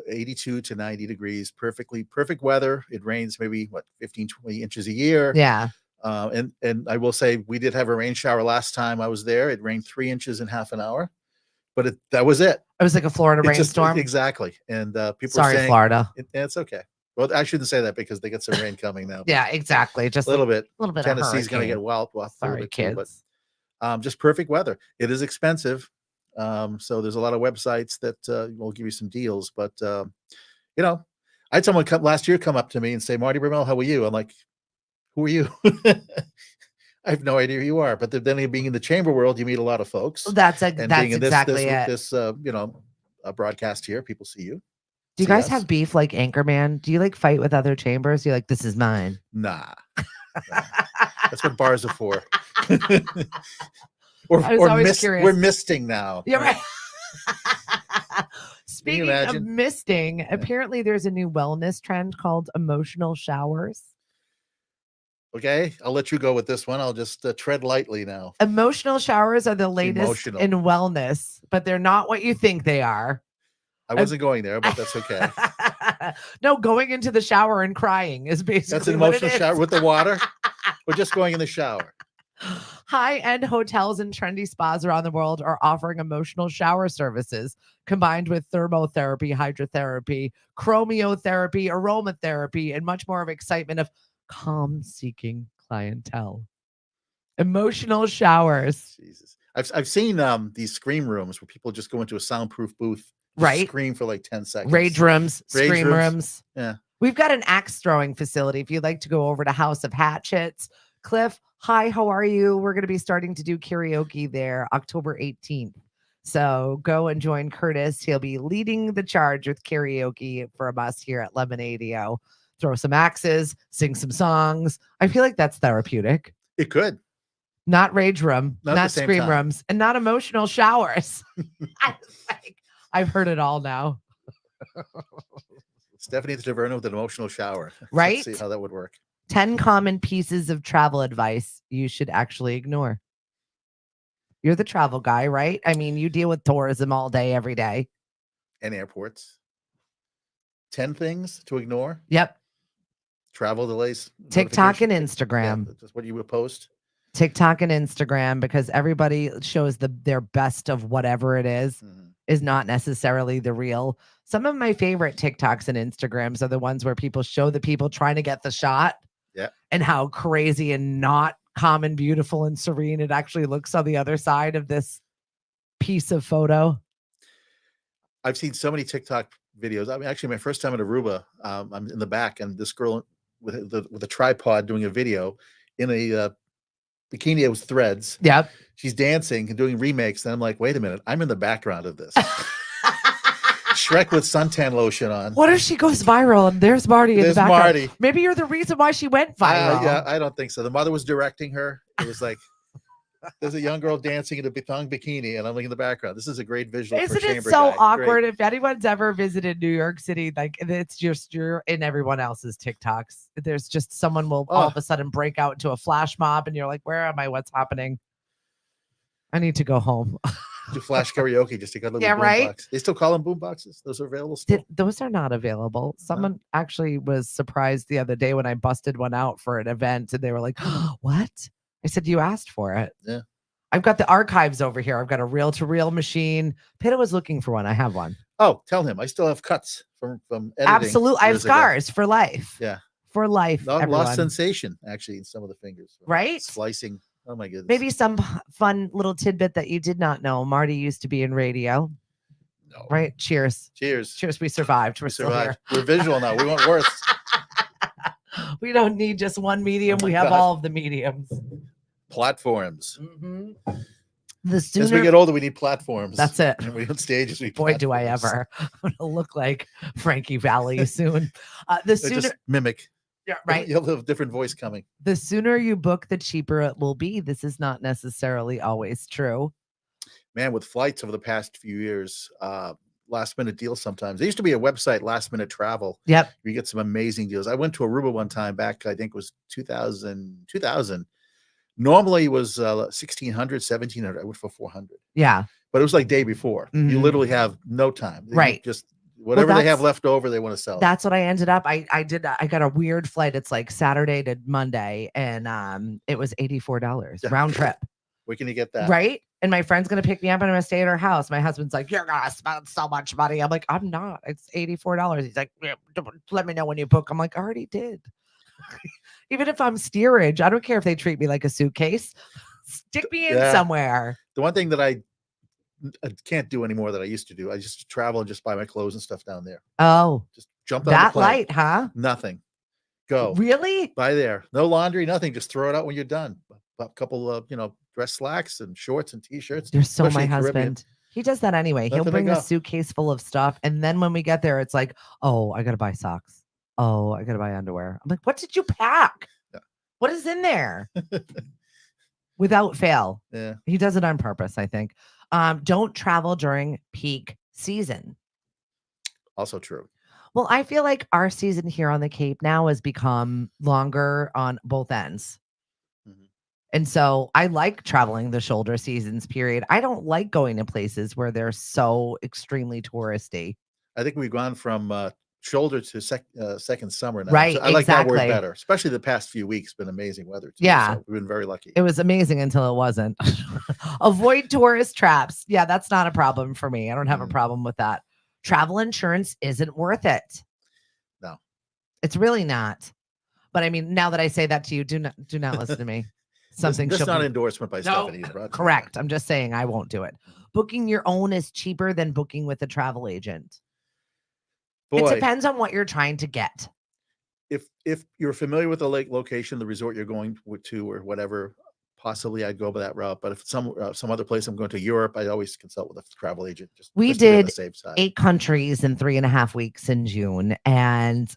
[SPEAKER 3] 82 to 90 degrees. Perfect weather. It rains maybe 15, 20 inches a year.
[SPEAKER 1] Yeah.
[SPEAKER 3] And I will say we did have a rain shower last time I was there. It rained 3 inches in half an hour. But that was it.
[SPEAKER 1] It was like a Florida rainstorm.
[SPEAKER 3] Exactly. And people
[SPEAKER 1] Sorry,
[SPEAKER 3] are saying
[SPEAKER 1] Florida.
[SPEAKER 3] It's okay. Well, I shouldn't say that because they get some rain coming now.
[SPEAKER 1] Yeah, exactly. Just
[SPEAKER 3] a little bit.
[SPEAKER 1] Tennessee's
[SPEAKER 3] going to get wild.
[SPEAKER 1] Sorry, kids.
[SPEAKER 3] But just perfect weather. It is expensive. So there's a lot of websites that will give you some deals. But, I had someone last year come up to me and say, Marty Brumell, how are you? I'm like, who are you? I have no idea who you are, but then being in the chamber world, you meet a lot of folks.
[SPEAKER 1] That's exactly it.
[SPEAKER 3] This broadcast here, people see you.
[SPEAKER 1] Do you guys have beef like Anchorman? Do you like fight with other chambers? You're like, this is mine.
[SPEAKER 3] Nah. That's what bars are for. We're misting now.
[SPEAKER 1] You're right. Speaking of misting, apparently there's a new wellness trend called emotional showers.
[SPEAKER 3] Okay, I'll let you go with this one. I'll just tread lightly now.
[SPEAKER 1] Emotional showers are the latest in wellness, but they're not what you think they are.
[SPEAKER 3] I wasn't going there, but that's okay.
[SPEAKER 1] No, going into the shower and crying is basically
[SPEAKER 3] that's an emotional shower with the water. We're just going in the shower.
[SPEAKER 1] High-end hotels and trendy spas around the world are offering emotional shower services combined with thermotherapy, hydrotherapy, chromiotherapy, aromatherapy, and much more of excitement of calm-seeking clientele. Emotional showers,
[SPEAKER 3] Jesus. I've seen these scream rooms where people just go into a soundproof booth, just
[SPEAKER 1] right?
[SPEAKER 3] scream for like 10 seconds.
[SPEAKER 1] Rage rooms,
[SPEAKER 3] Rage
[SPEAKER 1] scream
[SPEAKER 3] rooms.
[SPEAKER 1] rooms.
[SPEAKER 3] Yeah.
[SPEAKER 1] We've got an axe throwing facility. If you'd like to go over to House of Hatchets, Cliff, hi, how are you? We're going to be starting to do karaoke there October 18th. So go and join Curtis. He'll be leading the charge with karaoke from us here at Lemonade. Throw some axes, sing some songs. I feel like that's therapeutic.
[SPEAKER 3] It could.
[SPEAKER 1] Not rage room,
[SPEAKER 3] Not at the
[SPEAKER 1] not
[SPEAKER 3] same
[SPEAKER 1] scream
[SPEAKER 3] time.
[SPEAKER 1] rooms, and not emotional showers. I've heard it all now.
[SPEAKER 3] Stephanie the Taverna with an emotional shower.
[SPEAKER 1] Right?
[SPEAKER 3] Let's see how that would work.
[SPEAKER 1] 10 common pieces of travel advice you should actually ignore. You're the travel guy, right? I mean, you deal with tourism all day, every day.
[SPEAKER 3] And airports. 10 things to ignore.
[SPEAKER 1] Yep.
[SPEAKER 3] Travel delays.
[SPEAKER 1] TikTok and
[SPEAKER 3] notifications.
[SPEAKER 1] Instagram.
[SPEAKER 3] Yeah, that's what you would post.
[SPEAKER 1] TikTok and Instagram, because everybody shows their best of whatever it is not necessarily the real. Some of my favorite TikToks and Instagrams are the ones where people show the people trying to get the shot.
[SPEAKER 3] Yeah.
[SPEAKER 1] And how crazy and not calm and beautiful and serene it actually looks on the other side of this piece of photo.
[SPEAKER 3] I've seen so many TikTok videos. I mean, actually, my first time in Aruba, I'm in the back, and this girl with a tripod doing a video in a bikini with threads.
[SPEAKER 1] Yep.
[SPEAKER 3] She's dancing and doing remakes. And I'm like, wait a minute, I'm in the background of this. Shrek with suntan lotion on.
[SPEAKER 1] What if she goes viral and there's Marty in the
[SPEAKER 3] There's
[SPEAKER 1] background?
[SPEAKER 3] Marty.
[SPEAKER 1] Maybe you're the reason why she went viral.
[SPEAKER 3] Yeah, I don't think so. The mother was directing her. It was like, there's a young girl dancing in a thong bikini, and I'm like in the background. This is a great visual.
[SPEAKER 1] Isn't
[SPEAKER 3] for
[SPEAKER 1] it
[SPEAKER 3] chamber
[SPEAKER 1] so
[SPEAKER 3] guy.
[SPEAKER 1] awkward?
[SPEAKER 3] Great.
[SPEAKER 1] If anyone's ever visited New York City, like it's just you're in everyone else's TikToks. There's just someone will all of a sudden break out into a flash mob, and you're like, "Where am I? What's happening? I need to go home."
[SPEAKER 3] Do flash karaoke, just take out a little
[SPEAKER 1] Yeah,
[SPEAKER 3] boom
[SPEAKER 1] right?
[SPEAKER 3] box. They still call them boom boxes. Those are available still.
[SPEAKER 1] Those are not available. Someone actually was surprised the other day when I busted one out for an event, and they were like, oh, "What?" I said, "You asked for it."
[SPEAKER 3] Yeah.
[SPEAKER 1] I've got the archives over here. I've got a reel-to-reel machine. Pitta was looking for one. I have one.
[SPEAKER 3] Oh, tell him I still have cuts from editing.
[SPEAKER 1] Absolutely. I have
[SPEAKER 3] years ago.
[SPEAKER 1] scars for life.
[SPEAKER 3] Yeah.
[SPEAKER 1] For life.
[SPEAKER 3] Lost
[SPEAKER 1] everyone.
[SPEAKER 3] sensation actually in some of the fingers.
[SPEAKER 1] Right?
[SPEAKER 3] Slicing. Oh my goodness.
[SPEAKER 1] Maybe some fun little tidbit that you did not know. Marty used to be in radio.
[SPEAKER 3] No.
[SPEAKER 1] Right? Cheers.
[SPEAKER 3] Cheers.
[SPEAKER 1] Cheers. We survived. We're
[SPEAKER 3] We
[SPEAKER 1] still
[SPEAKER 3] survived.
[SPEAKER 1] here.
[SPEAKER 3] We're visual now. We want worse.
[SPEAKER 1] We don't need just one medium.
[SPEAKER 3] Oh my
[SPEAKER 1] We have
[SPEAKER 3] God.
[SPEAKER 1] all of the mediums.
[SPEAKER 3] Platforms.
[SPEAKER 1] Mm-hmm.
[SPEAKER 3] As we get older, we need platforms.
[SPEAKER 1] That's it.
[SPEAKER 3] And we on stages. We
[SPEAKER 1] Boy, do I
[SPEAKER 3] platforms.
[SPEAKER 1] ever. I'm gonna look like Frankie Valli soon. The
[SPEAKER 3] They
[SPEAKER 1] sooner,
[SPEAKER 3] just mimic.
[SPEAKER 1] yeah, right.
[SPEAKER 3] You'll have a different voice coming.
[SPEAKER 1] The sooner you book, the cheaper it will be. This is not necessarily always true.
[SPEAKER 3] Man, with flights over the past few years, last minute deals sometimes. There used to be a website, Last Minute Travel.
[SPEAKER 1] Yep.
[SPEAKER 3] You get some amazing deals. I went to Aruba one time back, I think it was 2000. Normally it was 1,600, 1,700. I went for 400.
[SPEAKER 1] Yeah.
[SPEAKER 3] But it was like day before. You
[SPEAKER 1] Mhm.
[SPEAKER 3] literally have no time. They
[SPEAKER 1] Right.
[SPEAKER 3] Just whatever they have
[SPEAKER 1] that's-
[SPEAKER 3] left over, they want to sell.
[SPEAKER 1] That's what I ended up. I got a weird flight. It's like Saturday to Monday, and it was $84
[SPEAKER 3] Yeah.
[SPEAKER 1] round trip.
[SPEAKER 3] Where can you get that?
[SPEAKER 1] Right. And my friend's gonna pick me up and I'm gonna stay at her house. My husband's like, "You're gonna spend so much money." I'm like, "I'm not. It's $84." He's like, "Yeah, let me know when you book." I'm like, "I already did." Even if I'm steerage, I don't care if they treat me like a suitcase. Stick me in
[SPEAKER 3] Yeah.
[SPEAKER 1] somewhere.
[SPEAKER 3] The one thing that I can't do anymore that I used to do, I used to travel and just buy my clothes and stuff down there.
[SPEAKER 1] Oh,
[SPEAKER 3] Just jump on the
[SPEAKER 1] that
[SPEAKER 3] plane.
[SPEAKER 1] light, huh?
[SPEAKER 3] Nothing. Go.
[SPEAKER 1] Really?
[SPEAKER 3] Buy there. No laundry, nothing. Just throw it out when you're done. A couple of, dress slacks and shorts and t-shirts.
[SPEAKER 1] You're so
[SPEAKER 3] especially
[SPEAKER 1] my
[SPEAKER 3] Caribbean.
[SPEAKER 1] husband. He does that anyway. He'll
[SPEAKER 3] Nothing to
[SPEAKER 1] bring a
[SPEAKER 3] go.
[SPEAKER 1] suitcase full of stuff. And then when we get there, it's like, "Oh, I got to buy socks. Oh, I got to buy underwear." I'm like, "What did you pack?
[SPEAKER 3] Yeah.
[SPEAKER 1] What is in there?" Without fail.
[SPEAKER 3] Yeah.
[SPEAKER 1] He does it on purpose, I think. Don't travel during peak season.
[SPEAKER 3] Also true.
[SPEAKER 1] Well, I feel like our season here on the Cape now has become longer on both ends.
[SPEAKER 3] Mhm.
[SPEAKER 1] And so I like traveling the shoulder seasons period. I don't like going to places where they're so extremely touristy.
[SPEAKER 3] I think we've gone from shoulder to second summer now.
[SPEAKER 1] Right,
[SPEAKER 3] So I like that word
[SPEAKER 1] exactly.
[SPEAKER 3] better, especially the past few weeks. Been amazing weather. Too,
[SPEAKER 1] Yeah.
[SPEAKER 3] so we've been very lucky.
[SPEAKER 1] It was amazing until it wasn't. Avoid tourist traps. Yeah, that's not a problem for me. I don't have a
[SPEAKER 3] Mm.
[SPEAKER 1] problem with that. Travel insurance isn't worth it.
[SPEAKER 3] No.
[SPEAKER 1] It's really not. But I mean, now that I say that to you, do not listen to me. Something
[SPEAKER 3] This
[SPEAKER 1] she'll
[SPEAKER 3] not
[SPEAKER 1] be-
[SPEAKER 3] endorsement by
[SPEAKER 1] No,
[SPEAKER 3] Stephanie. It's brought to you.
[SPEAKER 1] correct. I'm just saying I won't do it. Booking your own is cheaper than booking with a travel agent. It
[SPEAKER 3] Boy,
[SPEAKER 1] depends on what you're trying to get.
[SPEAKER 3] if you're familiar with the lake location, the resort you're going to, or whatever, possibly I'd go by that route. But if it's some other place I'm going to Europe, I always consult with a travel agent.
[SPEAKER 1] We
[SPEAKER 3] just to be on the
[SPEAKER 1] did
[SPEAKER 3] safe side.
[SPEAKER 1] 8 countries in 3.5 weeks in June. And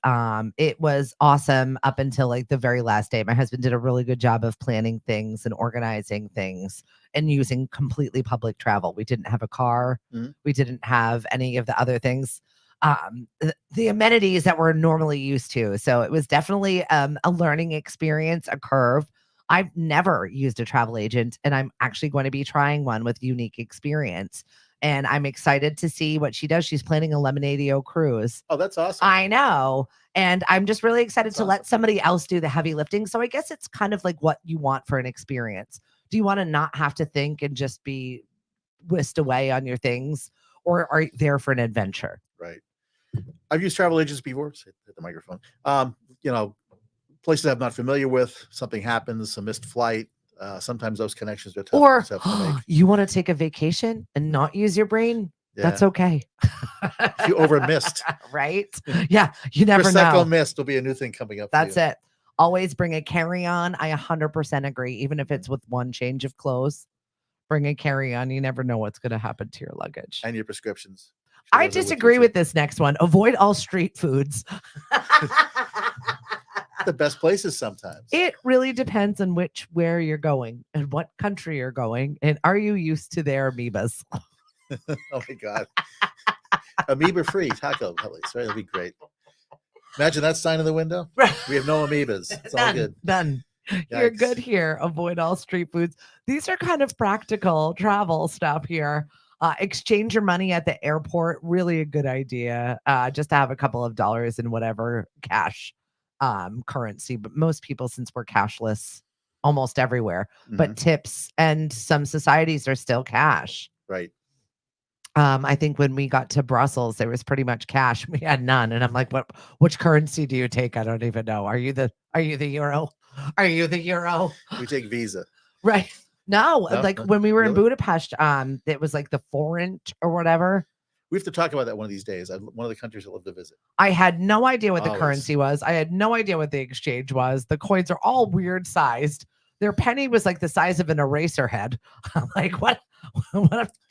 [SPEAKER 1] it was awesome up until like the very last day. My husband did a really good job of planning things and organizing things and using completely public travel. We didn't have a car.
[SPEAKER 3] Mhm.
[SPEAKER 1] We didn't have any of the other things. The amenities that we're normally used to. So it was definitely a learning experience, a curve. I've never used a travel agent, and I'm actually going to be trying one with unique experience. And I'm excited to see what she does. She's planning a Lemonadio cruise.
[SPEAKER 3] Oh, that's awesome.
[SPEAKER 1] I know. And I'm just really excited
[SPEAKER 3] That's
[SPEAKER 1] to let somebody else do the heavy lifting. So I guess it's kind of like what you want for an experience. Do you want to not have to think and just be whisked away on your things, or are you there for an adventure?
[SPEAKER 3] Right. I've used travel agents before. Hit the microphone. Places I'm not familiar with, something happens, a missed flight. Sometimes those connections are tough,
[SPEAKER 1] Or
[SPEAKER 3] tough to make.
[SPEAKER 1] you want to take a vacation and not use your brain?
[SPEAKER 3] Yeah.
[SPEAKER 1] That's okay.
[SPEAKER 3] If you over missed.
[SPEAKER 1] Right? Yeah, you never
[SPEAKER 3] Prosecco
[SPEAKER 1] know.
[SPEAKER 3] missed will be a new thing coming up.
[SPEAKER 1] That's it. Always bring a carry-on. I 100% agree. Even if it's with one change of clothes, bring a carry-on. You never know what's going to happen to your luggage.
[SPEAKER 3] And your prescriptions.
[SPEAKER 1] I disagree with this next one. Avoid all street foods.
[SPEAKER 3] The best places sometimes.
[SPEAKER 1] It really depends on where you're going and what country you're going. And are you used to their amoebas?
[SPEAKER 3] Oh my God. Amoeba free taco place, right? That'll be great. Imagine that sign in the window. We have no amoebas. It's all good.
[SPEAKER 1] None. You're
[SPEAKER 3] Yikes.
[SPEAKER 1] good here. Avoid all street foods. These are kind of practical travel stuff here. Exchange your money at the airport. Really a good idea. Just to have a couple of dollars in whatever cash currency. But most people, since we're cashless almost everywhere, but tips and some societies are still cash.
[SPEAKER 3] Right.
[SPEAKER 1] I think when we got to Brussels, there was pretty much cash. We had none. And I'm like, which currency do you take? I don't even know. Are you the euro? Are you the euro?
[SPEAKER 3] We take Visa.
[SPEAKER 1] Right. No, like when we were in
[SPEAKER 3] really?
[SPEAKER 1] Budapest, it was like the forint or whatever.
[SPEAKER 3] We have to talk about that one of these days. One of the countries I'd love to visit.
[SPEAKER 1] I had no idea what the
[SPEAKER 3] Always.
[SPEAKER 1] currency was. I had no idea what the exchange was. The coins are all weird sized. Their penny was like the size of an eraser head. I'm like, what?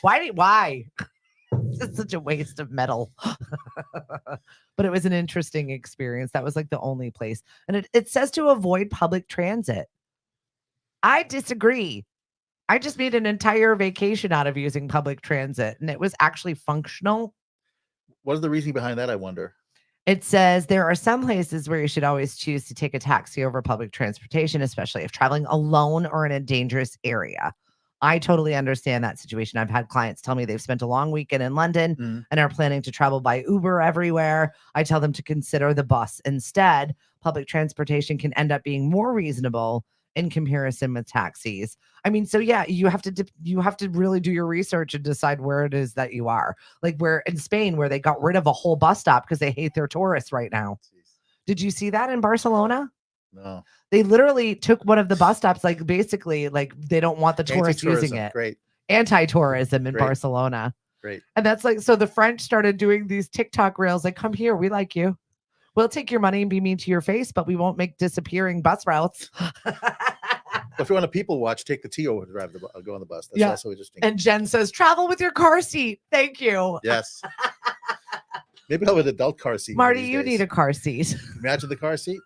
[SPEAKER 1] Why? It's such a waste of metal. But it was an interesting experience. That was like the only place. And it says to avoid public transit. I disagree. I just made an entire vacation out of using public transit, and it was actually functional.
[SPEAKER 3] What is the reasoning behind that, I wonder?
[SPEAKER 1] It says there are some places where you should always choose to take a taxi over public transportation, especially if traveling alone or in a dangerous area. I totally understand that situation. I've had clients tell me they've spent a long weekend in London and are planning to travel by Uber everywhere. I tell them to consider the bus instead. Public transportation can end up being more reasonable in comparison with taxis. I mean, so yeah, you have to really do your research and decide where it is that you are. Like where in Spain, where they got rid of a whole bus stop because they hate their tourists right now.
[SPEAKER 3] Jeez.
[SPEAKER 1] Did you see that in Barcelona?
[SPEAKER 3] No.
[SPEAKER 1] They literally took one of the bus stops, like basically, like they don't want the tourists using
[SPEAKER 3] Anti-tourism.
[SPEAKER 1] it.
[SPEAKER 3] Great.
[SPEAKER 1] Anti-tourism in
[SPEAKER 3] Great.
[SPEAKER 1] Barcelona.
[SPEAKER 3] Great.
[SPEAKER 1] And that's like, so the French started doing these TikTok reels, like, come here, we like you. We'll take your money and be mean to your face, but we won't make disappearing bus routes.
[SPEAKER 3] If you want to people watch, take the T over to drive go on the bus. That's
[SPEAKER 1] Yeah.
[SPEAKER 3] also interesting.
[SPEAKER 1] And Jen says, travel with your car seat. Thank you.
[SPEAKER 3] Yes. Maybe I'll have an adult car seat.
[SPEAKER 1] Marty, you need a car seat.
[SPEAKER 3] Imagine the car seat.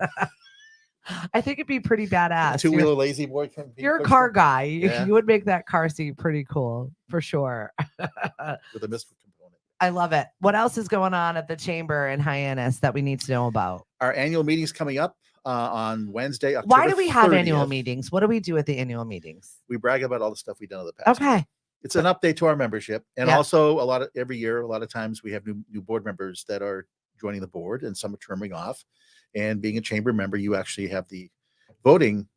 [SPEAKER 1] I think it'd be pretty badass.
[SPEAKER 3] Two-wheeler lazy boy.
[SPEAKER 1] You're a car guy.
[SPEAKER 3] Yeah.
[SPEAKER 1] You would make that car seat pretty cool for sure.
[SPEAKER 3] With a mist component.
[SPEAKER 1] I love it. What else is going on at the chamber in Hyannis that we need to know about?
[SPEAKER 3] Our annual meeting's coming up on Wednesday, October
[SPEAKER 1] Why do we have
[SPEAKER 3] 30th.
[SPEAKER 1] annual meetings? What do we do at the annual meetings?
[SPEAKER 3] We brag about all the stuff we've done in the past.
[SPEAKER 1] Okay.
[SPEAKER 3] It's an update to our membership. And
[SPEAKER 1] Yeah.
[SPEAKER 3] also every year, a lot of times we have new board members that are joining the board and some are terming off. And being a chamber member, you actually have the voting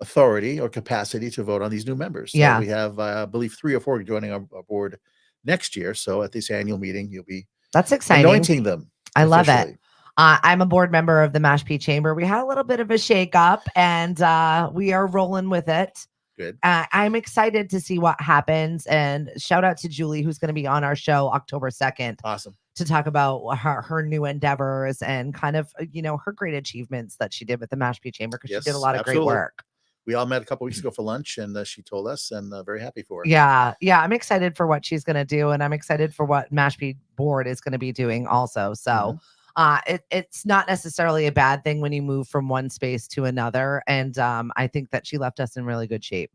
[SPEAKER 3] authority or capacity to vote on these new members. So
[SPEAKER 1] Yeah.
[SPEAKER 3] we have, I believe, 3 or 4 joining our board next year. So at this annual meeting, you'll be
[SPEAKER 1] That's exciting.
[SPEAKER 3] anointing them.
[SPEAKER 1] I love it.
[SPEAKER 3] officially.
[SPEAKER 1] I'm a board member of the Mashpee Chamber. We had a little bit of a shakeup, and we are rolling with it.
[SPEAKER 3] Good.
[SPEAKER 1] I'm excited to see what happens. And shout out to Julie, who's going to be on our show October 2nd.
[SPEAKER 3] Awesome.
[SPEAKER 1] To talk about her new endeavors and kind of, her great achievements that she did with the Mashpee Chamber, because she did a lot of great work.
[SPEAKER 3] We all met a couple weeks ago for lunch, and she told us, and very happy for her.
[SPEAKER 1] Yeah. I'm excited for what she's going to do, and I'm excited for what Mashpee board is going to be doing also. So it's not necessarily a bad thing when you move from one space to another. And I think that she left us in really good shape.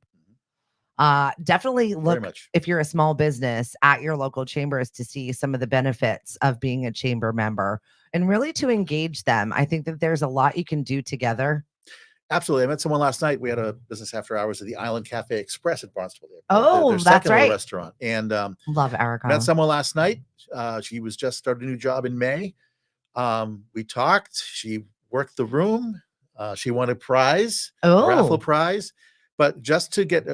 [SPEAKER 1] Definitely look, if you're a small business, at your local chambers to see some of the benefits of being a chamber member and really to engage them. I think that there's a lot you can do together.
[SPEAKER 3] Absolutely. I met someone last night. We had a business after hours at the Island Cafe Express at Barnstable.
[SPEAKER 1] Oh, that's right.
[SPEAKER 3] Restaurant. And
[SPEAKER 1] love Erica.
[SPEAKER 3] Met someone last night. She was just started a new job in May. We talked. She worked the room. She won a prize, a raffle prize. But just to get,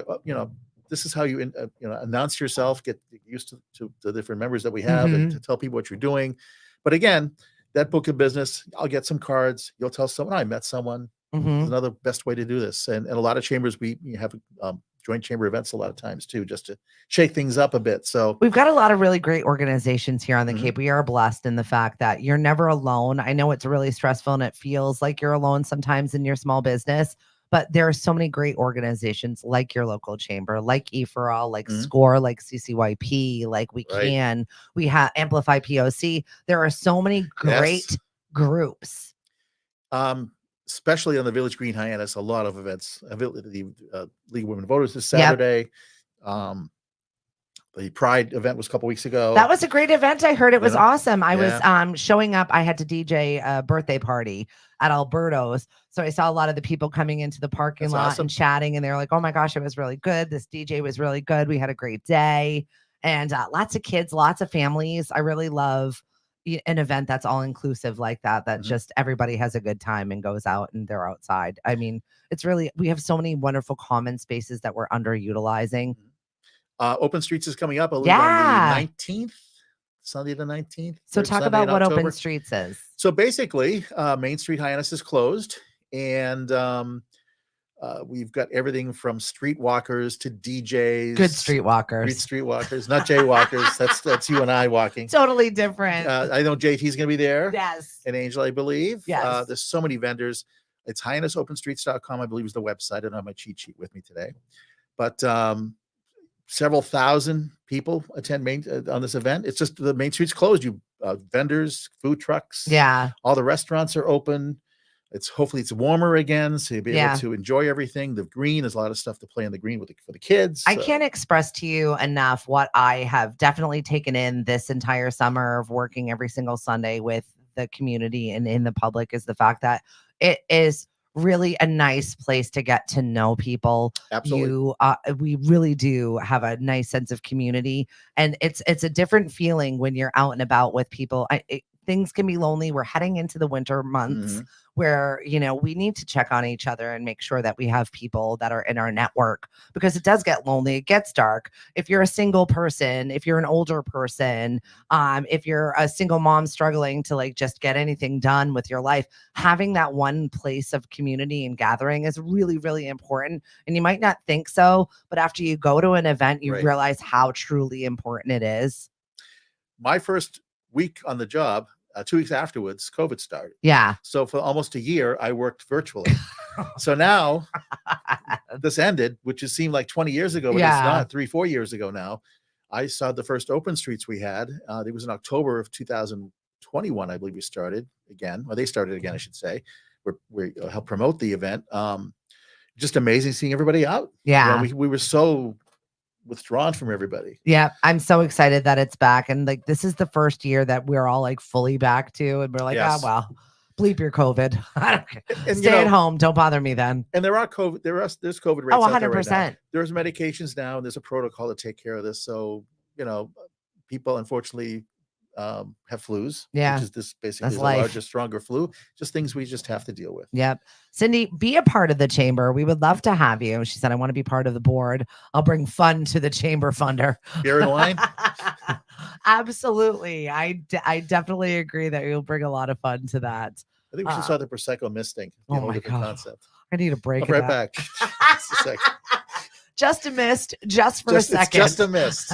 [SPEAKER 3] this is how you, announce yourself, get used to the different members that we have, and to tell people what you're doing. But again, that book of business, I'll get some cards. You'll tell someone I met someone. It's another best way to do this. And a lot of chambers, we have joint chamber events a lot of times too, just to shake things up a bit. So
[SPEAKER 1] we've got a lot of really great organizations here on the Cape. We are blessed in the fact that you're never alone. I know it's really stressful and it feels like you're alone sometimes in your small business, but there are so many great organizations like your local chamber, like E4All, like SCORE, like CCYP, like we have Amplify POC. There are so many great groups.
[SPEAKER 3] Especially on the Village Green Hyannis, a lot of events. The League of Women Voters this Saturday. The Pride event was a couple weeks ago.
[SPEAKER 1] That was a great event. I heard it was awesome. I was showing up. I had to DJ a birthday party at Alberto's. So I saw a lot of the people coming into the parking lot and chatting. And they're like, oh my gosh, it was really good. This DJ was really good. We had a great day. And lots of kids, lots of families. I really love an event that's all inclusive like that, just everybody has a good time and goes out and they're outside. I mean, it's really, we have so many wonderful common spaces that we're underutilizing.
[SPEAKER 3] Open Streets is coming up on the 19th, Sunday the 19th.
[SPEAKER 1] So talk about what Open Streets is.
[SPEAKER 3] So basically, Main Street Hyannis is closed, and we've got everything from streetwalkers to DJs.
[SPEAKER 1] Good streetwalkers.
[SPEAKER 3] Great streetwalkers, not jaywalkers. That's you and I walking.
[SPEAKER 1] Totally different.
[SPEAKER 3] I know JT's going to be there.
[SPEAKER 1] Yes.
[SPEAKER 3] And Angel, I believe.
[SPEAKER 1] Yes.
[SPEAKER 3] There's so many vendors. It's HyannisOpenStreets.com, I believe, is the website. I don't have my cheat sheet with me today. But several thousand people attend on this event. It's just the Main Street's closed. You vendors, food trucks.
[SPEAKER 1] Yeah.
[SPEAKER 3] All the restaurants are open. Hopefully it's warmer again, so you'll be able to enjoy everything. The green, there's a lot of stuff to play on the green for the kids.
[SPEAKER 1] I can't express to you enough what I have definitely taken in this entire summer of working every single Sunday with the community and in the public is the fact that it is really a nice place to get to know people.
[SPEAKER 3] Absolutely.
[SPEAKER 1] We really do have a nice sense of community, and it's a different feeling when you're out and about with people. Things can be lonely. We're heading into the winter months where, we need to check on each other and make sure that we have people that are in our network, because it does get lonely. It gets dark. If you're a single person, if you're an older person, if you're a single mom struggling to just get anything done with your life, having that one place of community and gathering is really, really important. And you might not think so, but after you go to an event, you realize how truly important it is.
[SPEAKER 3] My first week on the job, 2 weeks afterwards, COVID started.
[SPEAKER 1] Yeah.
[SPEAKER 3] So for almost a year, I worked virtually. So now this ended, which just seemed like 20 years ago, but it's not. 3-4 years ago now. I saw the first Open Streets we had. It was in October of 2021, I believe we started again. Or they started again, I should say. We helped promote the event. Just amazing seeing everybody out.
[SPEAKER 1] Yeah.
[SPEAKER 3] We were so withdrawn from everybody.
[SPEAKER 1] Yeah, I'm so excited that it's back, and this is the first year that we're all fully back to, and we're like, well, bleep your COVID. I don't care. And, stay at home. Don't bother me then.
[SPEAKER 3] And there are COVID. There's COVID rates.
[SPEAKER 1] 100%.
[SPEAKER 3] Right, there's medications now, and there's a protocol to take care of this. So people, unfortunately, have flus,
[SPEAKER 1] Yeah,
[SPEAKER 3] which is this basically
[SPEAKER 1] that's
[SPEAKER 3] is a
[SPEAKER 1] life.
[SPEAKER 3] larger, stronger flu. Just things we just have to deal with.
[SPEAKER 1] Yep. Cindy, be a part of the chamber. We would love to have you. She said, I want to be part of the board. I'll bring fun to the chamber funder.
[SPEAKER 3] Beer and wine.
[SPEAKER 1] Absolutely. I definitely agree that you'll bring a lot of fun to that.
[SPEAKER 3] I think we should start the Prosecco misting. Be a
[SPEAKER 1] Oh
[SPEAKER 3] whole
[SPEAKER 1] my
[SPEAKER 3] different
[SPEAKER 1] God.
[SPEAKER 3] concept.
[SPEAKER 1] I need a break.
[SPEAKER 3] I'll be
[SPEAKER 1] of
[SPEAKER 3] right
[SPEAKER 1] that.
[SPEAKER 3] back. Just a second.
[SPEAKER 1] Just a mist, just for a
[SPEAKER 3] It's
[SPEAKER 1] second.
[SPEAKER 3] just a mist.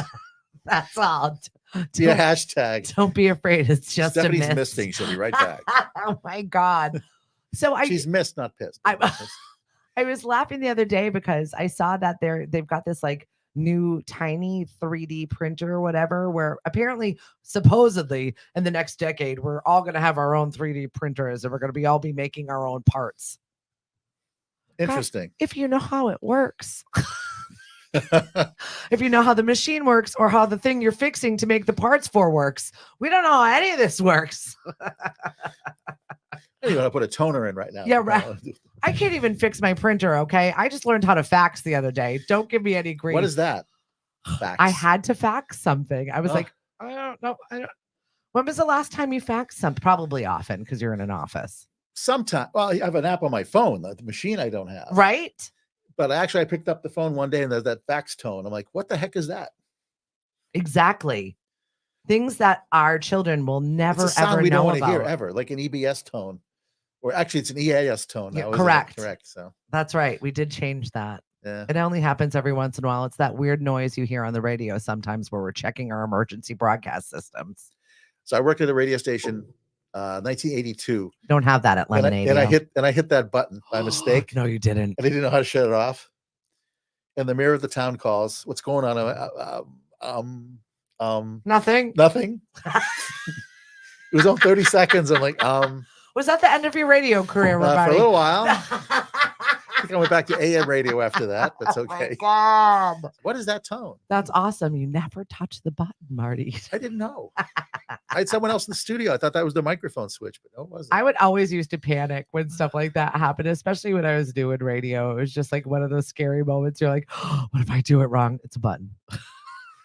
[SPEAKER 1] That's all.
[SPEAKER 3] Be a hashtag.
[SPEAKER 1] Don't be afraid. It's just
[SPEAKER 3] Stephanie's
[SPEAKER 1] a mist.
[SPEAKER 3] misting. She'll be right back.
[SPEAKER 1] Oh my God. So
[SPEAKER 3] She's missed, not pissed.
[SPEAKER 1] I was laughing the other day because I saw that they've got this like new tiny 3D printer or whatever, where apparently, supposedly, in the next decade, we're all going to have our own 3D printers and we're going to all be making our own parts.
[SPEAKER 3] Interesting.
[SPEAKER 1] God, if you know how it works. If you know how the machine works or how the thing you're fixing to make the parts for works. We don't know how any of this works.
[SPEAKER 3] I don't even want to put a toner in right now.
[SPEAKER 1] Yeah, right. I can't even fix my printer, okay? I just learned how to fax the other day. Don't give me any grief.
[SPEAKER 3] What is that? Fax.
[SPEAKER 1] I had to fax something. I was like, I don't know. When was the last time you faxed something? Probably often because you're in an office.
[SPEAKER 3] Sometimes. Well, I have an app on my phone. The machine I don't have.
[SPEAKER 1] Right?
[SPEAKER 3] But actually, I picked up the phone one day and there's that fax tone. I'm like, what the heck is that?
[SPEAKER 1] Exactly. Things that our children will never,
[SPEAKER 3] it's a sound
[SPEAKER 1] ever
[SPEAKER 3] we
[SPEAKER 1] know
[SPEAKER 3] don't want
[SPEAKER 1] about.
[SPEAKER 3] to hear ever, like an EBS tone. Or actually, it's an EAS tone.
[SPEAKER 1] Yeah,
[SPEAKER 3] Now, isn't it?
[SPEAKER 1] correct.
[SPEAKER 3] Correct. So
[SPEAKER 1] That's right. We did change that.
[SPEAKER 3] yeah.
[SPEAKER 1] It only happens every once in a while. It's that weird noise you hear on the radio sometimes where we're checking our emergency broadcast systems.
[SPEAKER 3] So I worked at a radio station, 1982.
[SPEAKER 1] Don't have that at Lemonade.
[SPEAKER 3] And I hit that button by mistake.
[SPEAKER 1] No, you didn't.
[SPEAKER 3] And I didn't know how to shut it off. And the mayor of the town calls. What's going on?
[SPEAKER 1] Nothing.
[SPEAKER 3] Nothing. It was on 30 seconds. I'm like,
[SPEAKER 1] Was that the end of your radio career,
[SPEAKER 3] for a
[SPEAKER 1] Marty?
[SPEAKER 3] little while. I think I went back to AM radio after that. That's okay.
[SPEAKER 1] Oh my God.
[SPEAKER 3] What is that tone?
[SPEAKER 1] That's awesome. You never touch the button, Marty.
[SPEAKER 3] I didn't know. I had someone else in the studio. I thought that was the microphone switch, but no, it wasn't.
[SPEAKER 1] I would always used to panic when stuff like that happened, especially when I was doing radio. It was just like one of those scary moments. You're like, oh, what if I do it wrong? It's a button.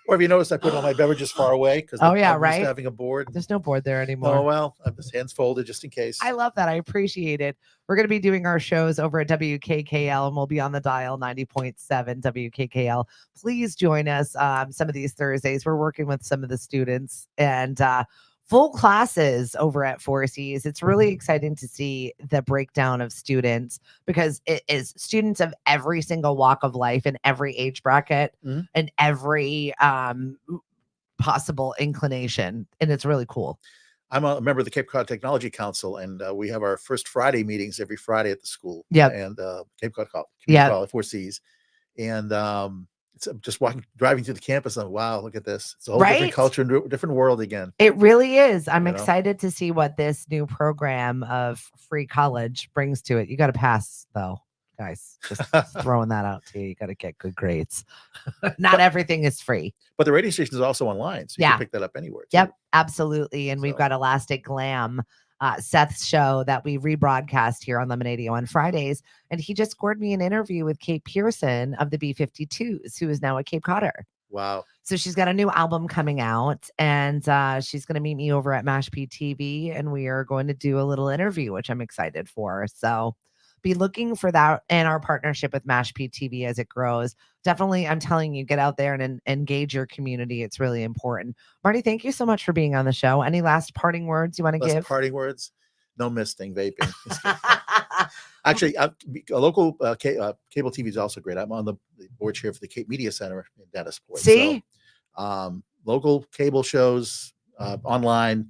[SPEAKER 3] Or have you noticed I put all my beverages far away? Because
[SPEAKER 1] Oh, yeah,
[SPEAKER 3] I'm used
[SPEAKER 1] right?
[SPEAKER 3] to having a board.
[SPEAKER 1] There's no board there anymore.
[SPEAKER 3] Oh, well, I have this hands folded just in case.
[SPEAKER 1] I love that. I appreciate it. We're going to be doing our shows over at WKKL and we'll be on the dial 90.7 WKKL. Please join us some of these Thursdays. We're working with some of the students and full classes over at Four Cs. It's really exciting to see the breakdown of students because it is students of every single walk of life and every age bracket and every possible inclination. And it's really cool.
[SPEAKER 3] I'm a member of the Cape Cod Technology Council, and we have our first Friday meetings every Friday at the school.
[SPEAKER 1] Yep.
[SPEAKER 3] And Cape Cod
[SPEAKER 1] Yep.
[SPEAKER 3] College, Four Cs. And it's just driving through the campus. And wow, look at this. It's a whole different
[SPEAKER 1] Right?
[SPEAKER 3] culture and different world again.
[SPEAKER 1] It really is. I'm
[SPEAKER 3] You know?
[SPEAKER 1] excited to see what this new program of free college brings to it. You got to pass, though, guys. Just throwing that out to you. You got to get good grades. Not everything is free.
[SPEAKER 3] But the radio station is also online, so you
[SPEAKER 1] Yeah.
[SPEAKER 3] can pick that up anywhere. Too.
[SPEAKER 1] Yep, absolutely. And we've
[SPEAKER 3] So-
[SPEAKER 1] got Elastic Glam, Seth's show that we rebroadcast here on Lemonade on Fridays. And he just scored me an interview with Kate Pearson of the B-52s, who is now a Cape Codder.
[SPEAKER 3] Wow.
[SPEAKER 1] So she's got a new album coming out and she's going to meet me over at MashP TV and we are going to do a little interview, which I'm excited for. So be looking for that and our partnership with MashP TV as it grows. Definitely, I'm telling you, get out there and engage your community. It's really important. Marty, thank you so much for being on the show. Any last parting words you want to
[SPEAKER 3] Less
[SPEAKER 1] give?
[SPEAKER 3] parting words. No misting, vaping. Actually, a local cable TV is also great. I'm on the board chair for the Cape Media Center in Dennisport.
[SPEAKER 1] See?
[SPEAKER 3] So, local cable shows online.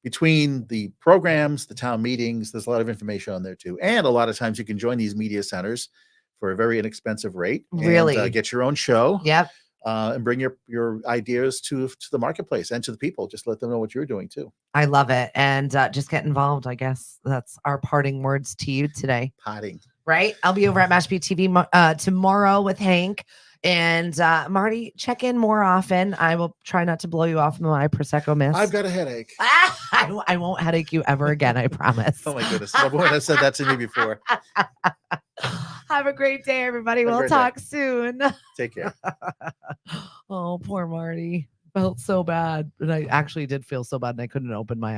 [SPEAKER 3] Between the programs, the town meetings, there's a lot of information on there too. And a lot of times you can join these media centers for a very inexpensive rate.
[SPEAKER 1] Really?
[SPEAKER 3] And, get your own show.
[SPEAKER 1] Yep.
[SPEAKER 3] And bring your ideas to the marketplace and to the people. Just let them know what you're doing too.
[SPEAKER 1] I love it. And just get involved. I guess that's our parting words to you today.
[SPEAKER 3] Potting.
[SPEAKER 1] Right? I'll be over at MashP TV tomorrow with Hank. And Marty, check in more often. I will try not to blow you off with my Prosecco mist.
[SPEAKER 3] I've got a headache.
[SPEAKER 1] I won't headache you ever again. I promise.
[SPEAKER 3] Oh my goodness. Everyone has said that to me before.
[SPEAKER 1] Have a great day, everybody.
[SPEAKER 3] Have a
[SPEAKER 1] We'll
[SPEAKER 3] great day.
[SPEAKER 1] talk soon.
[SPEAKER 3] Take care.
[SPEAKER 1] Oh, poor Marty. felt so bad. And I actually did feel so bad and I couldn't open my